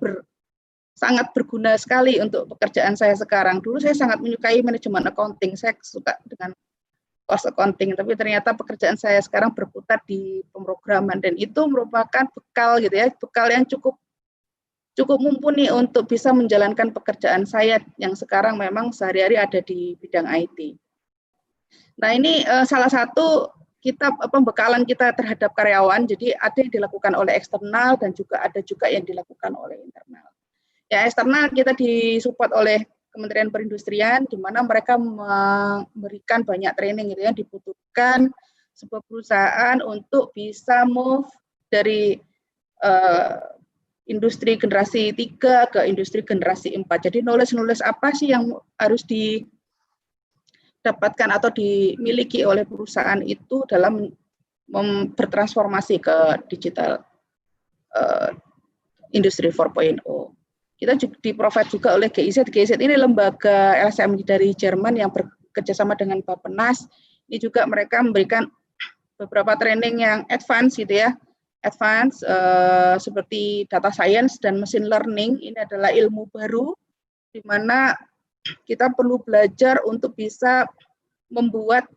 sangat berguna sekali untuk pekerjaan saya sekarang. Dulu saya sangat menyukai manajemen accounting, saya suka dengan cost accounting, tapi ternyata pekerjaan saya sekarang berputar di pemrograman dan itu merupakan bekal gitu ya, bekal yang cukup mumpuni untuk bisa menjalankan pekerjaan saya yang sekarang memang sehari-hari ada di bidang IT. Nah ini salah satu pembekalan kita terhadap karyawan, jadi ada yang dilakukan oleh eksternal dan juga ada juga yang dilakukan oleh internal. Ya, eksternal kita disupport oleh Kementerian Perindustrian, di mana mereka memberikan banyak training gitu yang dibutuhkan sebuah perusahaan untuk bisa move dari industri generasi 3 ke industri generasi 4. Jadi knowledge apa sih yang harus didapatkan atau dimiliki oleh perusahaan itu dalam bertransformasi ke digital industri 4.0. Kita di-provide juga oleh GIZ. GIZ ini lembaga LSM dari Jerman yang bekerjasama dengan Bappenas. Ini juga mereka memberikan beberapa training yang advance gitu ya. Advance seperti data science dan machine learning. Ini adalah ilmu baru di mana kita perlu belajar untuk bisa membuat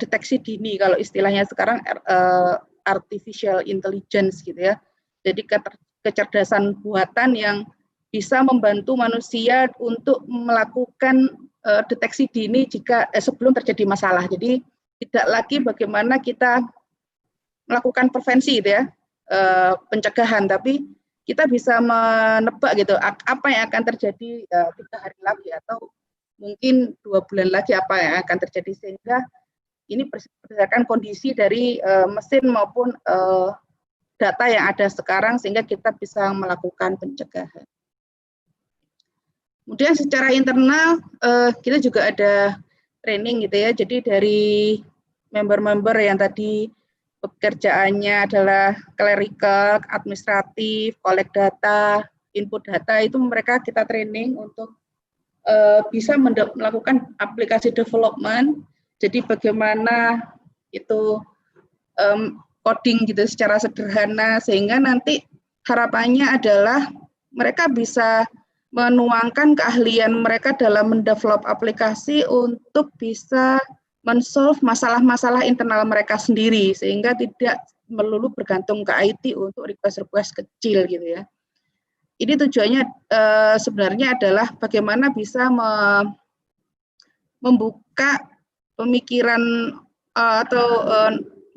deteksi dini, kalau istilahnya sekarang artificial intelligence gitu ya. Jadi kecerdasan buatan yang bisa membantu manusia untuk melakukan deteksi dini jika sebelum terjadi masalah. Jadi tidak lagi bagaimana kita melakukan prevensi gitu ya, pencegahan, tapi kita bisa menebak gitu apa yang akan terjadi 3 hari lagi atau mungkin 2 bulan lagi apa yang akan terjadi, sehingga ini berdasarkan kondisi dari mesin maupun data yang ada sekarang, sehingga kita bisa melakukan pencegahan. Kemudian secara internal kita juga ada training gitu ya. Jadi dari member-member yang tadi pekerjaannya adalah clerical, administratif, collect data, input data, itu mereka kita training untuk bisa melakukan aplikasi development. Jadi bagaimana itu coding gitu secara sederhana, sehingga nanti harapannya adalah mereka bisa menuangkan keahlian mereka dalam mendevelop aplikasi untuk bisa men-solve masalah-masalah internal mereka sendiri, sehingga tidak melulu bergantung ke IT untuk request-request kecil gitu ya. Ini tujuannya sebenarnya adalah bagaimana bisa membuka pemikiran atau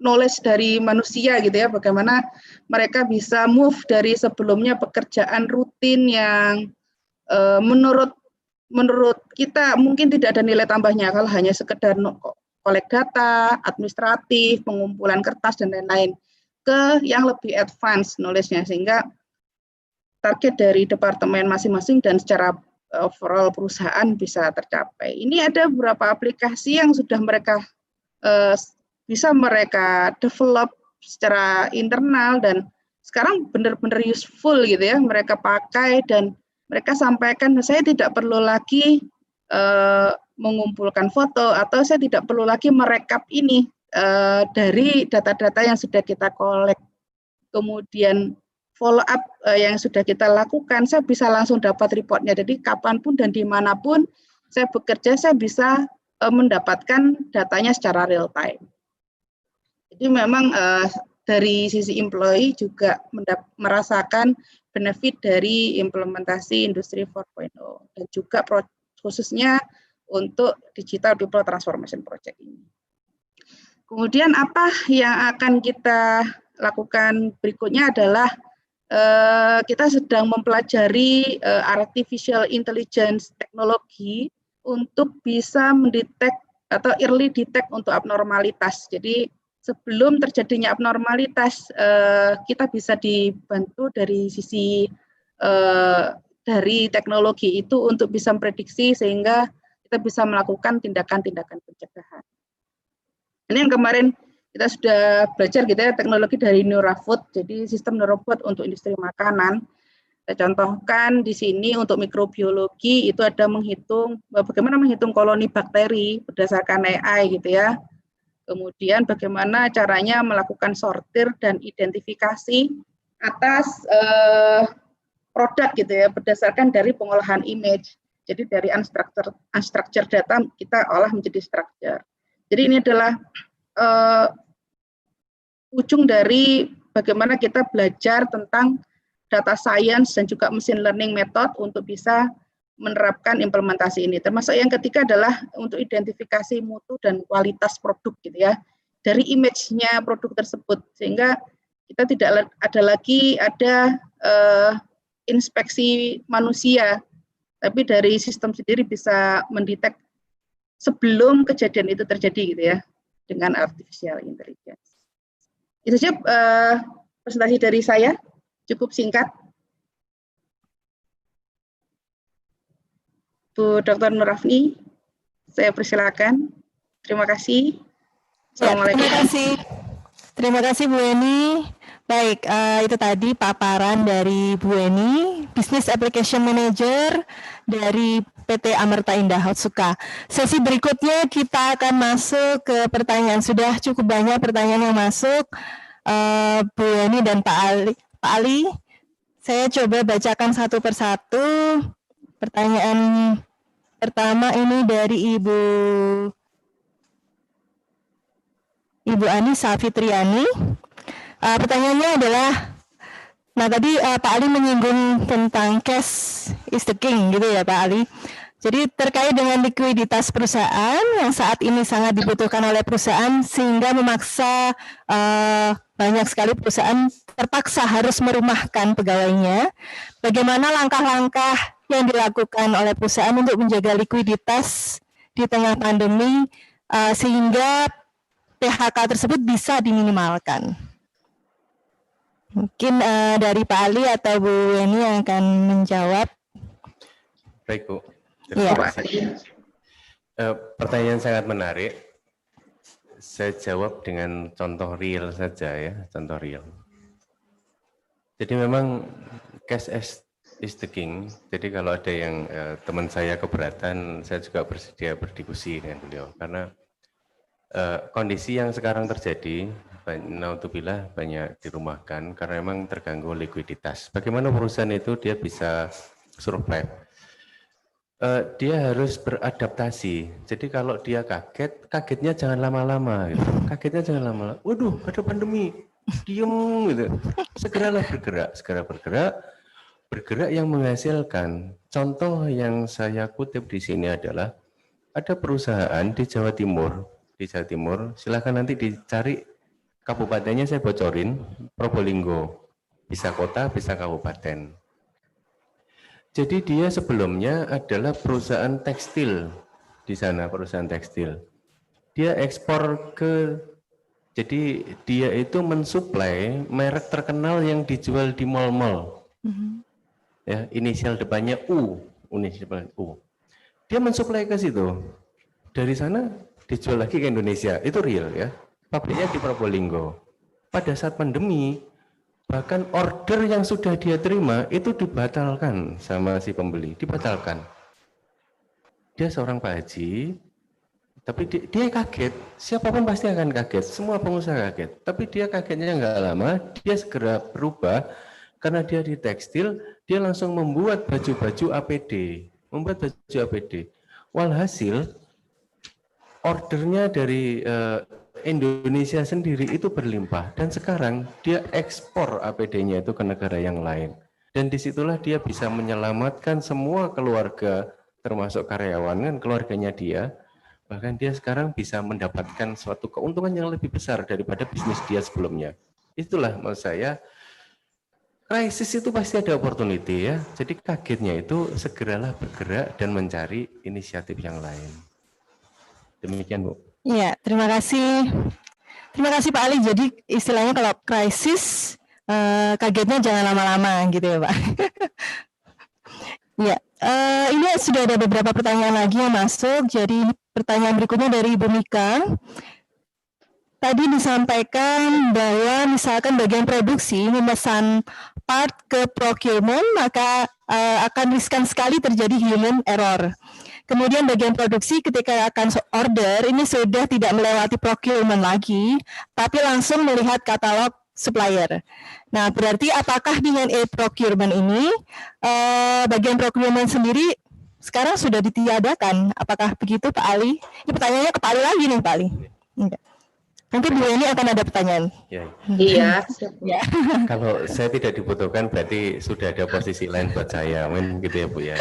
knowledge dari manusia gitu ya, bagaimana mereka bisa move dari sebelumnya pekerjaan rutin yang menurut kita mungkin tidak ada nilai tambahnya kalau hanya sekedar collect data, administratif, pengumpulan kertas dan lain-lain, ke yang lebih advance knowledge-nya, sehingga target dari departemen masing-masing dan secara overall perusahaan bisa tercapai. Ini ada beberapa aplikasi yang sudah mereka bisa mereka develop secara internal dan sekarang benar-benar useful gitu ya, mereka pakai dan mereka sampaikan, saya tidak perlu lagi mengumpulkan foto atau saya tidak perlu lagi merekap ini dari data-data yang sudah kita collect. Kemudian follow up yang sudah kita lakukan, saya bisa langsung dapat reportnya. Jadi kapanpun dan dimanapun saya bekerja, saya bisa mendapatkan datanya secara real time. Jadi memang dari sisi employee juga merasakan benefit dari implementasi Industri 4.0 dan juga khususnya untuk Digital People Transformation Project ini. Kemudian apa yang akan kita lakukan berikutnya adalah kita sedang mempelajari artificial intelligence teknologi untuk bisa mendetek atau early detect untuk abnormalitas. Jadi sebelum terjadinya abnormalitas, kita bisa dibantu dari sisi dari teknologi itu untuk bisa memprediksi sehingga kita bisa melakukan tindakan-tindakan pencegahan. Ini yang kemarin kita sudah belajar gitu ya, teknologi dari NeuraFood, jadi sistem neurobot untuk industri makanan. Saya contohkan di sini untuk mikrobiologi itu ada menghitung bagaimana menghitung koloni bakteri berdasarkan AI gitu ya. Kemudian bagaimana caranya melakukan sortir dan identifikasi atas produk gitu ya, berdasarkan dari pengolahan image. Jadi dari unstructured data kita olah menjadi structure. Jadi ini adalah ujung dari bagaimana kita belajar tentang data science dan juga machine learning method untuk bisa menerapkan implementasi ini. Termasuk yang ketiga adalah untuk identifikasi mutu dan kualitas produk gitu ya, dari image-nya produk tersebut, sehingga kita tidak ada lagi inspeksi manusia, tapi dari sistem sendiri bisa mendetek sebelum kejadian itu terjadi gitu ya, dengan artificial intelligence. Itu saja presentasi dari saya, cukup singkat. Bu Dr. Nurafni, saya persilakan. Terima kasih. Assalamualaikum. Terima kasih Bu Eni. Baik, itu tadi paparan dari Bu Eni, Business Application Manager dari PT Amerta Indah Otsuka. Sesi berikutnya kita akan masuk ke pertanyaan. Sudah cukup banyak pertanyaan yang masuk, Bu Eni dan Pak Ali. Saya coba bacakan satu persatu. Pertanyaan pertama ini dari Ibu Anissa Fitriani. Pertanyaannya adalah, nah tadi Pak Ali menyinggung tentang cash is the king gitu ya Pak Ali. Jadi terkait dengan likuiditas perusahaan yang saat ini sangat dibutuhkan oleh perusahaan sehingga memaksa banyak sekali perusahaan terpaksa harus merumahkan pegawainya. Bagaimana langkah-langkah yang dilakukan oleh perusahaan untuk menjaga likuiditas di tengah pandemi sehingga PHK tersebut bisa diminimalkan. Mungkin dari Pak Ali atau Bu Weni yang akan menjawab. Baik, Bu. Iya. Terima kasih. Pertanyaan sangat menarik. Saya jawab dengan contoh real saja ya, contoh real. Jadi memang cash is the king. Jadi kalau ada yang teman saya keberatan, saya juga bersedia berdiskusi dengan beliau. Karena kondisi yang sekarang terjadi, naudzubillah banyak dirumahkan karena memang terganggu likuiditas. Bagaimana perusahaan itu dia bisa survive? Dia harus beradaptasi. Jadi kalau dia kaget, kagetnya jangan lama-lama. Gitu. Kagetnya jangan lama-lama. Waduh, ada pandemi. Diem gitu. Segeralah bergerak yang menghasilkan. Contoh yang saya kutip di sini adalah ada perusahaan di Jawa Timur. Silakan nanti dicari kabupatennya, saya bocorin, Probolinggo. Bisa kota, bisa kabupaten. Jadi dia sebelumnya adalah perusahaan tekstil di sana, perusahaan tekstil. Dia ekspor jadi dia itu mensuplai merek terkenal yang dijual di mal-mal. Ya, inisial depannya U, Dia mensuplai ke situ. Dari sana dijual lagi ke Indonesia. Itu real ya. Pabriknya di Probolinggo. Pada saat pandemi, bahkan order yang sudah dia terima itu dibatalkan sama si pembeli, dibatalkan. Dia seorang Pak Haji, tapi dia kaget. Siapapun pasti akan kaget, semua pengusaha kaget. Tapi dia kagetnya nggak lama, dia segera berubah karena dia di tekstil, dia langsung membuat baju-baju APD, Walhasil ordernya dari Indonesia sendiri itu berlimpah dan sekarang dia ekspor APD-nya itu ke negara yang lain dan disitulah dia bisa menyelamatkan semua keluarga termasuk karyawan kan keluarganya dia, bahkan dia sekarang bisa mendapatkan suatu keuntungan yang lebih besar daripada bisnis dia sebelumnya. Itulah maksud saya, krisis itu pasti ada opportunity ya, jadi kagetnya itu segeralah bergerak dan mencari inisiatif yang lain. Demikian Bu. Iya, terima kasih. Terima kasih Pak Ali. Jadi istilahnya kalau krisis, kagetnya jangan lama-lama gitu ya Pak. Ya, ini sudah ada beberapa pertanyaan lagi yang masuk. Jadi pertanyaan berikutnya dari Ibu Mika. Tadi disampaikan bahwa misalkan bagian produksi memesan part ke procurement, maka akan riskan sekali terjadi human error. Kemudian bagian produksi ketika akan order ini sudah tidak melewati procurement lagi, tapi langsung melihat katalog supplier. Nah, berarti apakah dengan e-procurement ini bagian procurement sendiri sekarang sudah ditiadakan? Apakah begitu Pak Ali? Ini pertanyaannya ke Pak Ali lagi nih Pak Ali. Enggak. Nanti Bu ini akan ada pertanyaan. Ya. Iya. Ya. Kalau saya tidak dibutuhkan berarti sudah ada posisi lain buat saya, mungkin gitu ya Bu ya.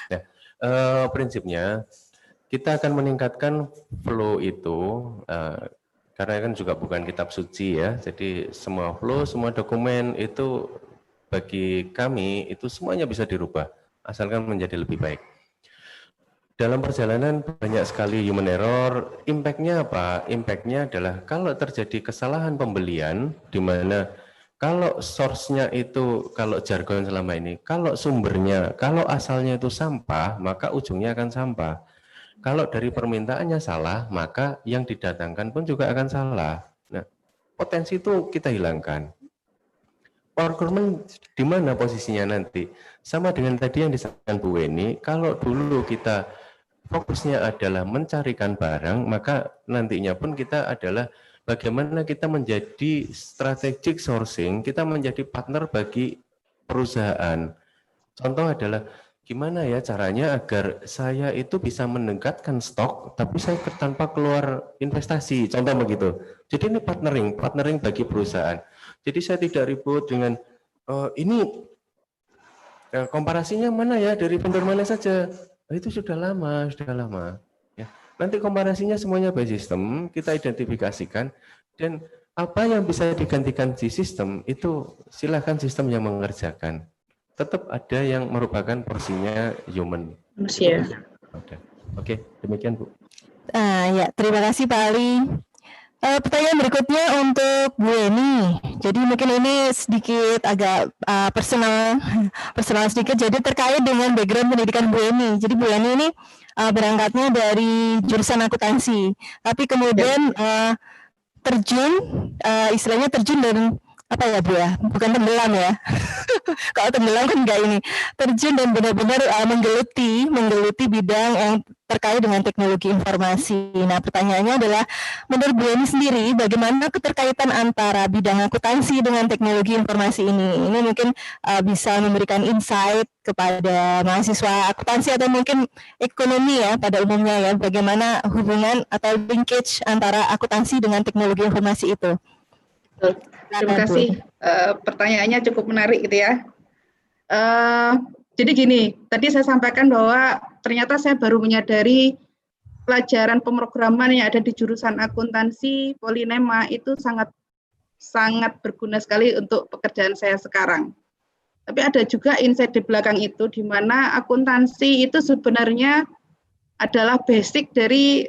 Nah, prinsipnya kita akan meningkatkan flow itu karena kan juga bukan kitab suci ya, jadi semua flow, semua dokumen itu bagi kami itu semuanya bisa dirubah asalkan menjadi lebih baik. Dalam perjalanan banyak sekali human error, impact-nya apa? Impact-nya adalah kalau terjadi kesalahan pembelian di mana kalau source-nya itu, kalau jargon selama ini, kalau sumbernya, kalau asalnya itu sampah, maka ujungnya akan sampah. Kalau dari permintaannya salah, maka yang didatangkan pun juga akan salah. Nah, potensi itu kita hilangkan. Procurement di mana posisinya nanti? Sama dengan tadi yang disampaikan Bu Weni, kalau dulu kita fokusnya adalah mencarikan barang, maka nantinya pun kita adalah bagaimana kita menjadi strategic sourcing, kita menjadi partner bagi perusahaan. Contoh adalah gimana ya caranya agar saya itu bisa meningkatkan stok, tapi saya tanpa keluar investasi, contoh begitu. Jadi ini partnering bagi perusahaan. Jadi saya tidak ribut dengan ini komparasinya mana ya dari vendor mana saja. Itu sudah lama. Ya. Nanti komparasinya semuanya by system, kita identifikasikan, dan apa yang bisa digantikan di sistem, itu silakan sistem yang mengerjakan. tetap ada yang merupakan porsinya human. Manusia. Ada. Oke, demikian Bu. Ya, terima kasih Pak Ali. Pertanyaan berikutnya untuk Bu Eni. Jadi mungkin ini sedikit agak personal, personal sedikit. Jadi terkait dengan background pendidikan Bu Eni. Jadi Bu Eni ini berangkatnya dari jurusan akuntansi, tapi kemudian terjun, istilahnya terjun dan apa ya Bu ya? Bukan tenggelam ya. Kalau tenggelam kan enggak ini. Terjun dan benar-benar menggeluti bidang yang terkait dengan teknologi informasi. Nah, pertanyaannya adalah, menurut Bu Eni sendiri, bagaimana keterkaitan antara bidang akuntansi dengan teknologi informasi ini? Ini mungkin bisa memberikan insight kepada mahasiswa akuntansi atau mungkin ekonomi ya pada umumnya ya, bagaimana hubungan atau linkage antara akuntansi dengan teknologi informasi itu. Terima kasih. Pertanyaannya cukup menarik gitu ya. Jadi gini, tadi saya sampaikan bahwa ternyata saya baru menyadari pelajaran pemrograman yang ada di jurusan akuntansi Polinema itu sangat berguna sekali untuk pekerjaan saya sekarang. Tapi ada juga insight di belakang itu, di mana akuntansi itu sebenarnya adalah basic dari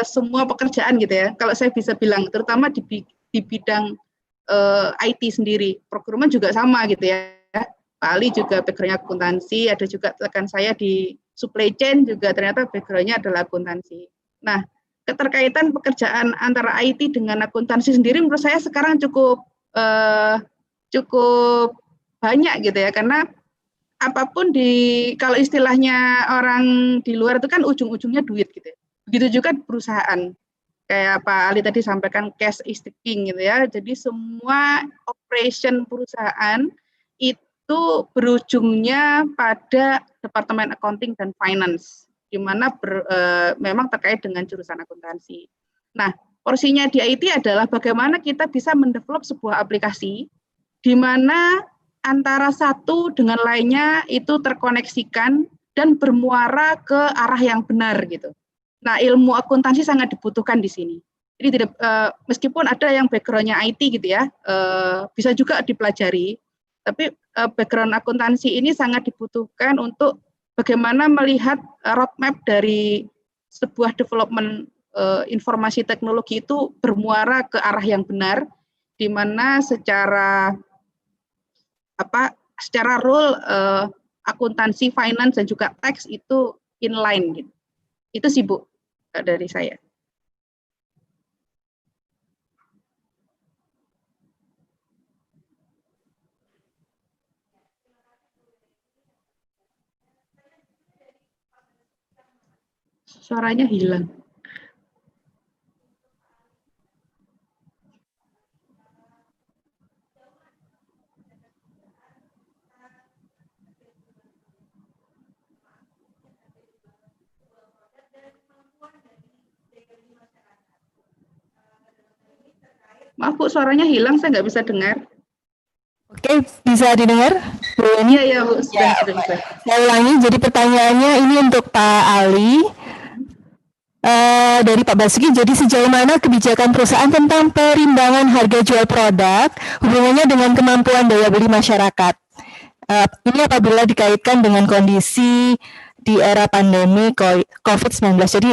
semua pekerjaan gitu ya. Kalau saya bisa bilang, terutama di bidang IT sendiri, programan juga sama gitu ya. Pak Ali juga background-nya akuntansi, ada juga rekan saya di supply chain juga ternyata background-nya adalah akuntansi. Nah, keterkaitan pekerjaan antara IT dengan akuntansi sendiri menurut saya sekarang cukup banyak gitu ya, karena apapun kalau istilahnya orang di luar itu kan ujung-ujungnya duit gitu ya. Begitu juga di perusahaan. Kayak Pak Ali tadi sampaikan cash is the king gitu ya. Jadi semua operation perusahaan itu berujungnya pada Departemen Accounting dan Finance, di mana memang terkait dengan jurusan akuntansi. Nah, porsinya di IT adalah bagaimana kita bisa mendevelop sebuah aplikasi di mana antara satu dengan lainnya itu terkoneksikan dan bermuara ke arah yang benar gitu. Nah, ilmu akuntansi sangat dibutuhkan di sini. Jadi tidak meskipun ada yang background-nya IT gitu ya, bisa juga dipelajari. Tapi background akuntansi ini sangat dibutuhkan untuk bagaimana melihat roadmap dari sebuah development informasi teknologi itu bermuara ke arah yang benar, di mana secara role akuntansi, finance dan juga tax itu inline gitu. Itu sih Bu dari saya. Suaranya hilang. Maaf Bu, suaranya hilang, saya nggak bisa dengar. Oke, bisa didengar Bu Eni? Iya Bu, sudah. Saya ulangi, jadi pertanyaannya ini untuk Pak Ali. Dari Pak Basuki, jadi sejauh mana kebijakan perusahaan tentang perimbangan harga jual produk hubungannya dengan kemampuan daya beli masyarakat? Ini apabila dikaitkan dengan kondisi di era pandemi COVID-19, jadi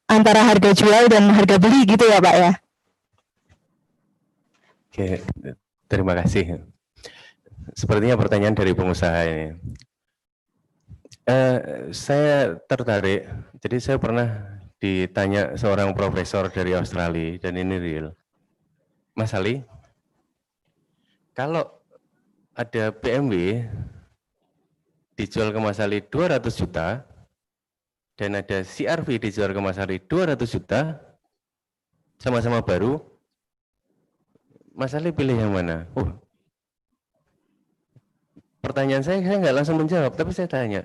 antara harga jual dan harga beli gitu ya Pak ya? Oke, terima kasih. Sepertinya pertanyaan dari pengusaha ini. Saya tertarik, jadi saya pernah ditanya seorang profesor dari Australia, dan ini real. Mas Ali, kalau ada BMW dijual ke Mas Ali 200 juta, dan ada CR-V dijual ke Mas Ali 200 juta, sama-sama baru, Mas Ali pilih yang mana? Pertanyaan saya nggak langsung menjawab, tapi saya tanya,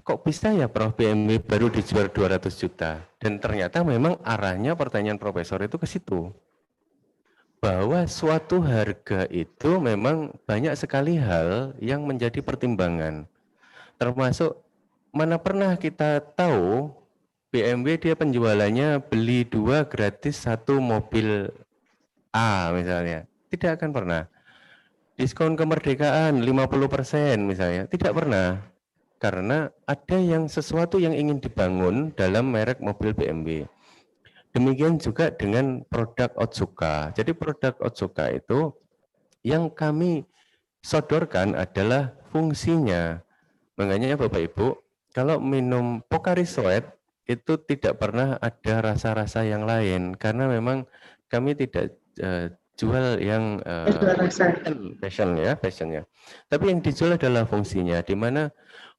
kok bisa ya Prof BMW baru dijual 200 juta? Dan ternyata memang arahnya pertanyaan profesor itu ke situ. Bahwa suatu harga itu memang banyak sekali hal yang menjadi pertimbangan. Termasuk mana pernah kita tahu BMW dia penjualannya beli 2 gratis 1 mobil A misalnya. Tidak akan pernah. diskon kemerdekaan 50% misalnya. Tidak pernah. Karena ada yang sesuatu yang ingin dibangun dalam merek mobil BMW. Demikian juga dengan produk Otsuka. Jadi produk Otsuka itu yang kami sodorkan adalah fungsinya. Makanya Bapak Ibu, kalau minum Pocari Sweat itu tidak pernah ada rasa-rasa yang lain karena memang kami tidak jual yang passionnya. Tapi yang dijual adalah fungsinya, di mana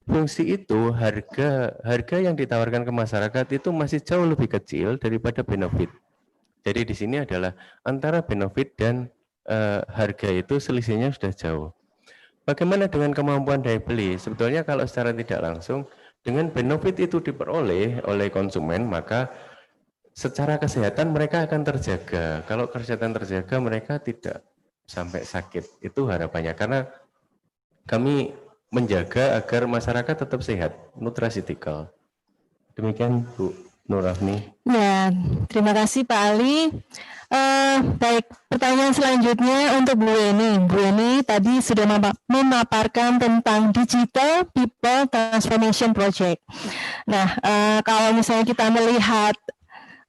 fungsi itu harga yang ditawarkan ke masyarakat itu masih jauh lebih kecil daripada benefit. Jadi di sini adalah antara benefit dan harga itu selisihnya sudah jauh. Bagaimana dengan kemampuan daya beli? Sebetulnya kalau secara tidak langsung dengan benefit itu diperoleh oleh konsumen, maka secara kesehatan mereka akan terjaga. Kalau kesehatan terjaga, mereka tidak sampai sakit. Itu harapannya karena kami menjaga agar masyarakat tetap sehat, nutraceutical. Demikian Bu Nurafni. Ya, terima kasih Pak Ali. Baik, pertanyaan selanjutnya untuk Bu Eni. Bu Eni tadi sudah memaparkan tentang Digital People Transformation Project. Nah, kalau misalnya kita melihat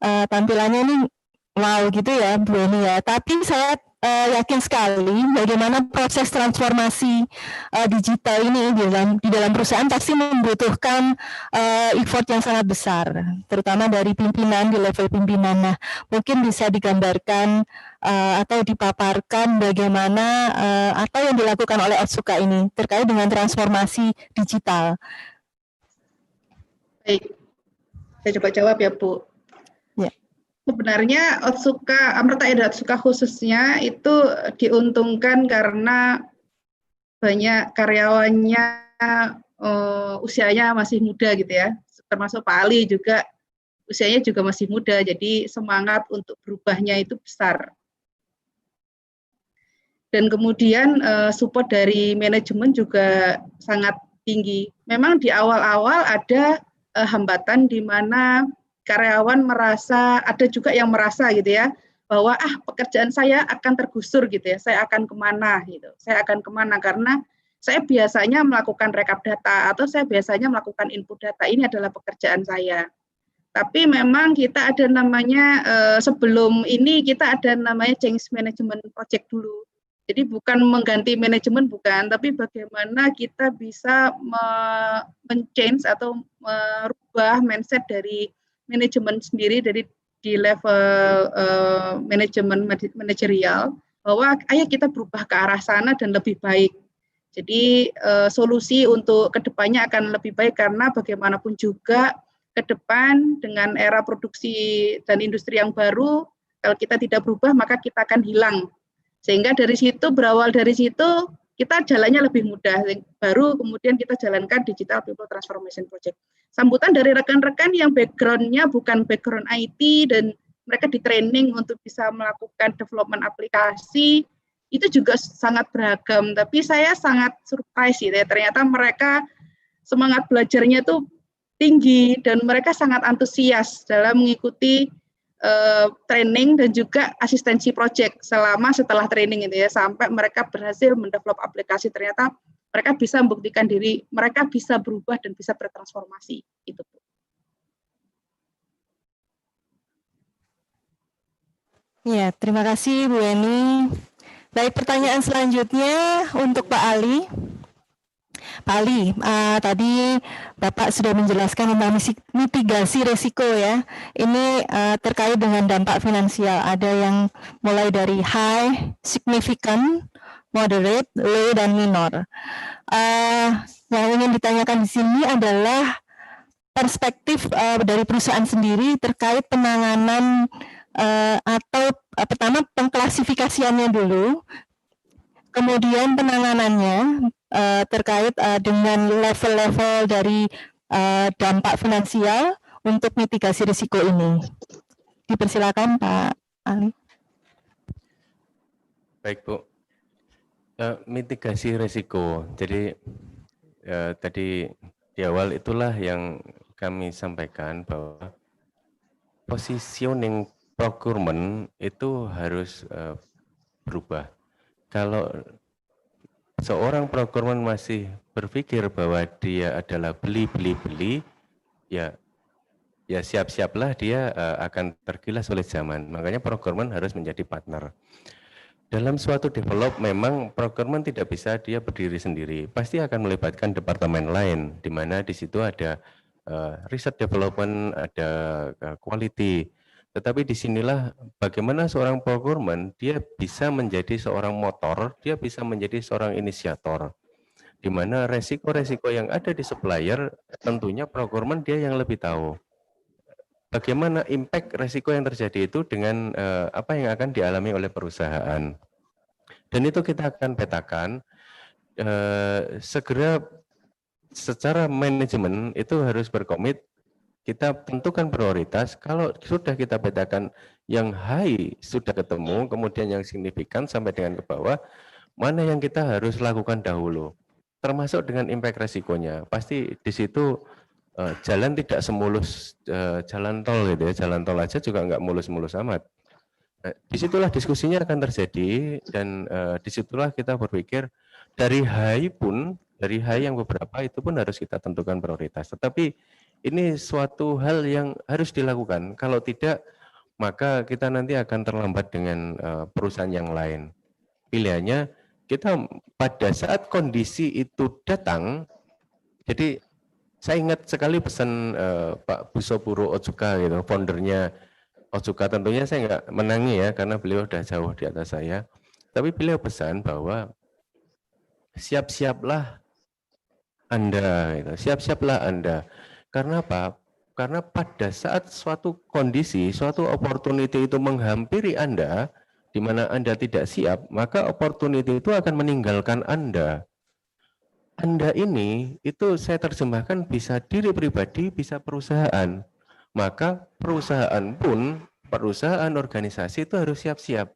tampilannya ini, wow gitu ya Bu Eni ya. Tapi saya yakin sekali bagaimana proses transformasi digital ini di dalam perusahaan pasti membutuhkan effort yang sangat besar, terutama dari pimpinan di level pimpinan. Nah, mungkin bisa digambarkan atau dipaparkan bagaimana apa yang dilakukan oleh Otsuka ini terkait dengan transformasi digital. Baik, saya coba jawab ya Bu. Sebenarnya Otsuka, Amerta Indah Otsuka khususnya itu diuntungkan karena banyak karyawannya usianya masih muda gitu ya, termasuk Pak Ali juga usianya juga masih muda, jadi semangat untuk berubahnya itu besar. Dan kemudian support dari manajemen juga sangat tinggi. Memang di awal-awal ada hambatan di mana karyawan merasa, ada juga yang merasa gitu ya, bahwa pekerjaan saya akan tergusur gitu ya, saya akan kemana gitu, saya akan kemana karena saya biasanya melakukan rekap data atau saya biasanya melakukan input data, ini adalah pekerjaan saya. Tapi memang kita ada namanya, sebelum ini kita ada namanya change management project dulu. Jadi bukan mengganti manajemen, bukan, tapi bagaimana kita bisa men-change atau merubah mindset dari manajemen sendiri dari di level manajemen manajerial, bahwa ayo kita berubah ke arah sana dan lebih baik. Jadi solusi untuk kedepannya akan lebih baik karena bagaimanapun juga ke depan dengan era produksi dan industri yang baru, kalau kita tidak berubah maka kita akan hilang. Sehingga dari situ, berawal dari situ, kita jalannya lebih mudah. Baru kemudian kita jalankan Digital People Transformation Project. Sambutan dari rekan-rekan yang background-nya bukan background IT dan mereka di training untuk bisa melakukan development aplikasi, itu juga sangat beragam. Tapi saya sangat surprise ya, ternyata mereka semangat belajarnya itu tinggi dan mereka sangat antusias dalam mengikuti training dan juga asistensi project setelah training itu ya, sampai mereka berhasil mendevelop aplikasi. Ternyata mereka bisa membuktikan diri, mereka bisa berubah dan bisa bertransformasi. Itu. Ya, terima kasih Bu Eni. Baik, pertanyaan selanjutnya untuk Pak Ali. Pak Ali, tadi Bapak sudah menjelaskan tentang mitigasi risiko ya. Ini terkait dengan dampak finansial. Ada yang mulai dari high, significant, moderate, low, dan minor. Yang ingin ditanyakan di sini adalah perspektif dari perusahaan sendiri terkait penanganan atau pertama pengklasifikasiannya dulu, kemudian penanganannya terkait dengan level-level dari dampak finansial untuk mitigasi risiko ini. Dipersilakan Pak Ali. Baik Bu, mitigasi risiko. Jadi tadi di awal itulah yang kami sampaikan bahwa positioning procurement itu harus berubah. Kalau seorang procurement masih berpikir bahwa dia adalah beli, ya siap-siaplah dia akan tergilas oleh zaman. Makanya procurement harus menjadi partner. Dalam suatu develop memang procurement tidak bisa dia berdiri sendiri. Pasti akan melibatkan departemen lain, di mana di situ ada research development, ada quality. Tetapi disinilah bagaimana seorang procurement dia bisa menjadi seorang motor, dia bisa menjadi seorang inisiator. Di mana resiko-resiko yang ada di supplier tentunya procurement dia yang lebih tahu. Bagaimana impact resiko yang terjadi itu dengan apa yang akan dialami oleh perusahaan. Dan itu kita akan petakan segera secara manajemen itu harus berkomit. Kita tentukan prioritas, kalau sudah kita petakan yang high sudah ketemu, kemudian yang signifikan sampai dengan ke bawah, mana yang kita harus lakukan dahulu. Termasuk dengan impact resikonya. Pasti di situ jalan tidak semulus jalan tol gitu ya, jalan tol aja juga nggak mulus-mulus amat. Nah, disitulah diskusinya akan terjadi dan disitulah kita berpikir dari high pun, dari high yang beberapa itu pun harus kita tentukan prioritas. Tetapi ini suatu hal yang harus dilakukan. Kalau tidak, maka kita nanti akan terlambat dengan perusahaan yang lain. Pilihannya kita pada saat kondisi itu datang, jadi saya ingat sekali pesan Pak Busoburo Otsuka gitu, foundernya Otsuka. Tentunya saya nggak menangi ya, karena beliau sudah jauh di atas saya. Tapi beliau pesan bahwa siap-siaplah Anda, gitu. Siap-siaplah Anda. Karena apa? Karena pada saat suatu kondisi, suatu opportunity itu menghampiri Anda, di mana Anda tidak siap, maka opportunity itu akan meninggalkan Anda. Anda ini, itu saya terjemahkan bisa diri pribadi, bisa perusahaan. Maka perusahaan pun, perusahaan organisasi itu harus siap-siap.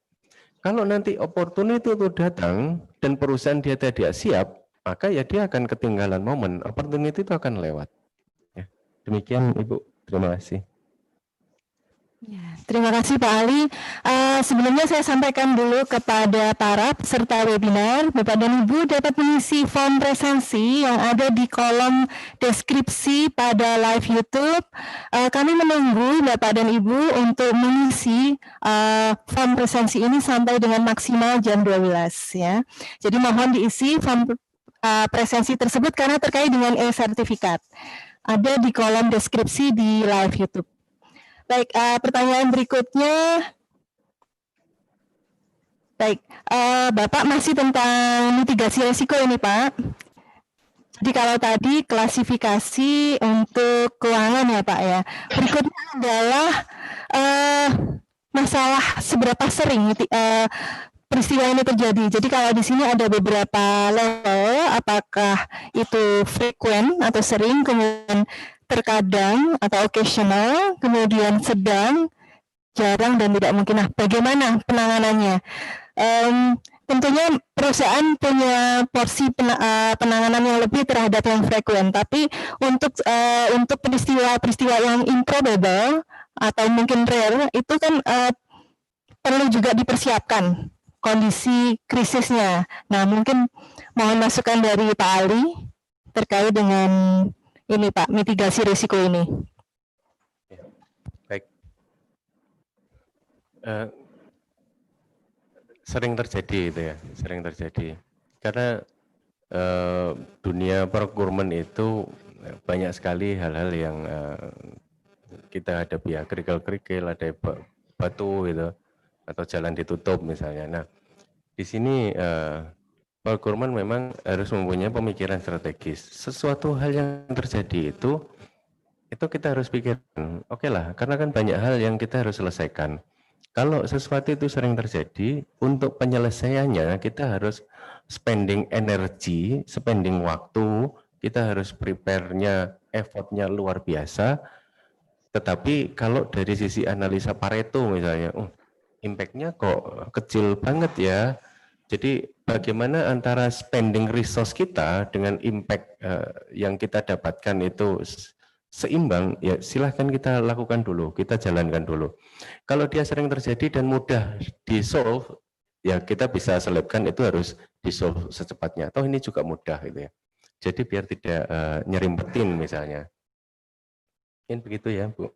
Kalau nanti opportunity itu datang, dan perusahaan dia tidak siap, maka ya dia akan ketinggalan momen, opportunity itu akan lewat. Ya, demikian Ibu, terima kasih. Ya, terima kasih Pak Ali. Sebelumnya saya sampaikan dulu kepada para peserta webinar, Bapak dan Ibu dapat mengisi form presensi yang ada di kolom deskripsi pada live YouTube. Kami menunggu Bapak dan Ibu untuk mengisi form presensi ini sampai dengan maksimal jam 12 ya. Jadi mohon diisi form presensi tersebut karena terkait dengan e-sertifikat. Ada di kolom deskripsi di live YouTube. Baik, pertanyaan berikutnya. Baik, Bapak masih tentang mitigasi risiko ini, Pak. Jadi kalau tadi klasifikasi untuk keuangan ya, Pak ya. Berikutnya adalah masalah seberapa sering peristiwa ini terjadi. Jadi kalau di sini ada beberapa level, apakah itu frequent atau sering, kemudian terkadang atau occasional, kemudian sedang, jarang, dan tidak mungkin. Nah, bagaimana penanganannya? Tentunya perusahaan punya porsi penanganan yang lebih terhadap yang frekuen, tapi untuk peristiwa-peristiwa yang improbable atau mungkin rare, itu kan perlu juga dipersiapkan kondisi krisisnya. Nah, mungkin mohon masukan dari Pak Ali terkait dengan ini Pak, mitigasi risiko ini. Baik. Sering terjadi itu ya, sering terjadi. Karena dunia procurement itu banyak sekali hal-hal yang kita hadapi ya, kerikil-kerikil, ada batu gitu, atau jalan ditutup misalnya. Nah, di sini procurement memang harus mempunyai pemikiran strategis. Sesuatu hal yang terjadi itu kita harus pikirkan, oke lah, karena kan banyak hal yang kita harus selesaikan. Kalau sesuatu itu sering terjadi, untuk penyelesaiannya kita harus spending energi, spending waktu, kita harus prepare-nya, effort-nya luar biasa. Tetapi kalau dari sisi analisa Pareto misalnya, impact-nya kok kecil banget ya. Jadi bagaimana antara spending resource kita dengan impact yang kita dapatkan itu seimbang, ya silahkan kita lakukan dulu, kita jalankan dulu. Kalau dia sering terjadi dan mudah di-solve, ya kita bisa selebkan itu harus disolve secepatnya. Toh ini juga mudah gitu ya. Jadi biar tidak nyerimpetin misalnya. Mungkin begitu ya, Bu.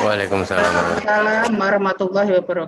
Waalaikumsalam. Waalaikumsalam warahmatullahi wabarakatuh.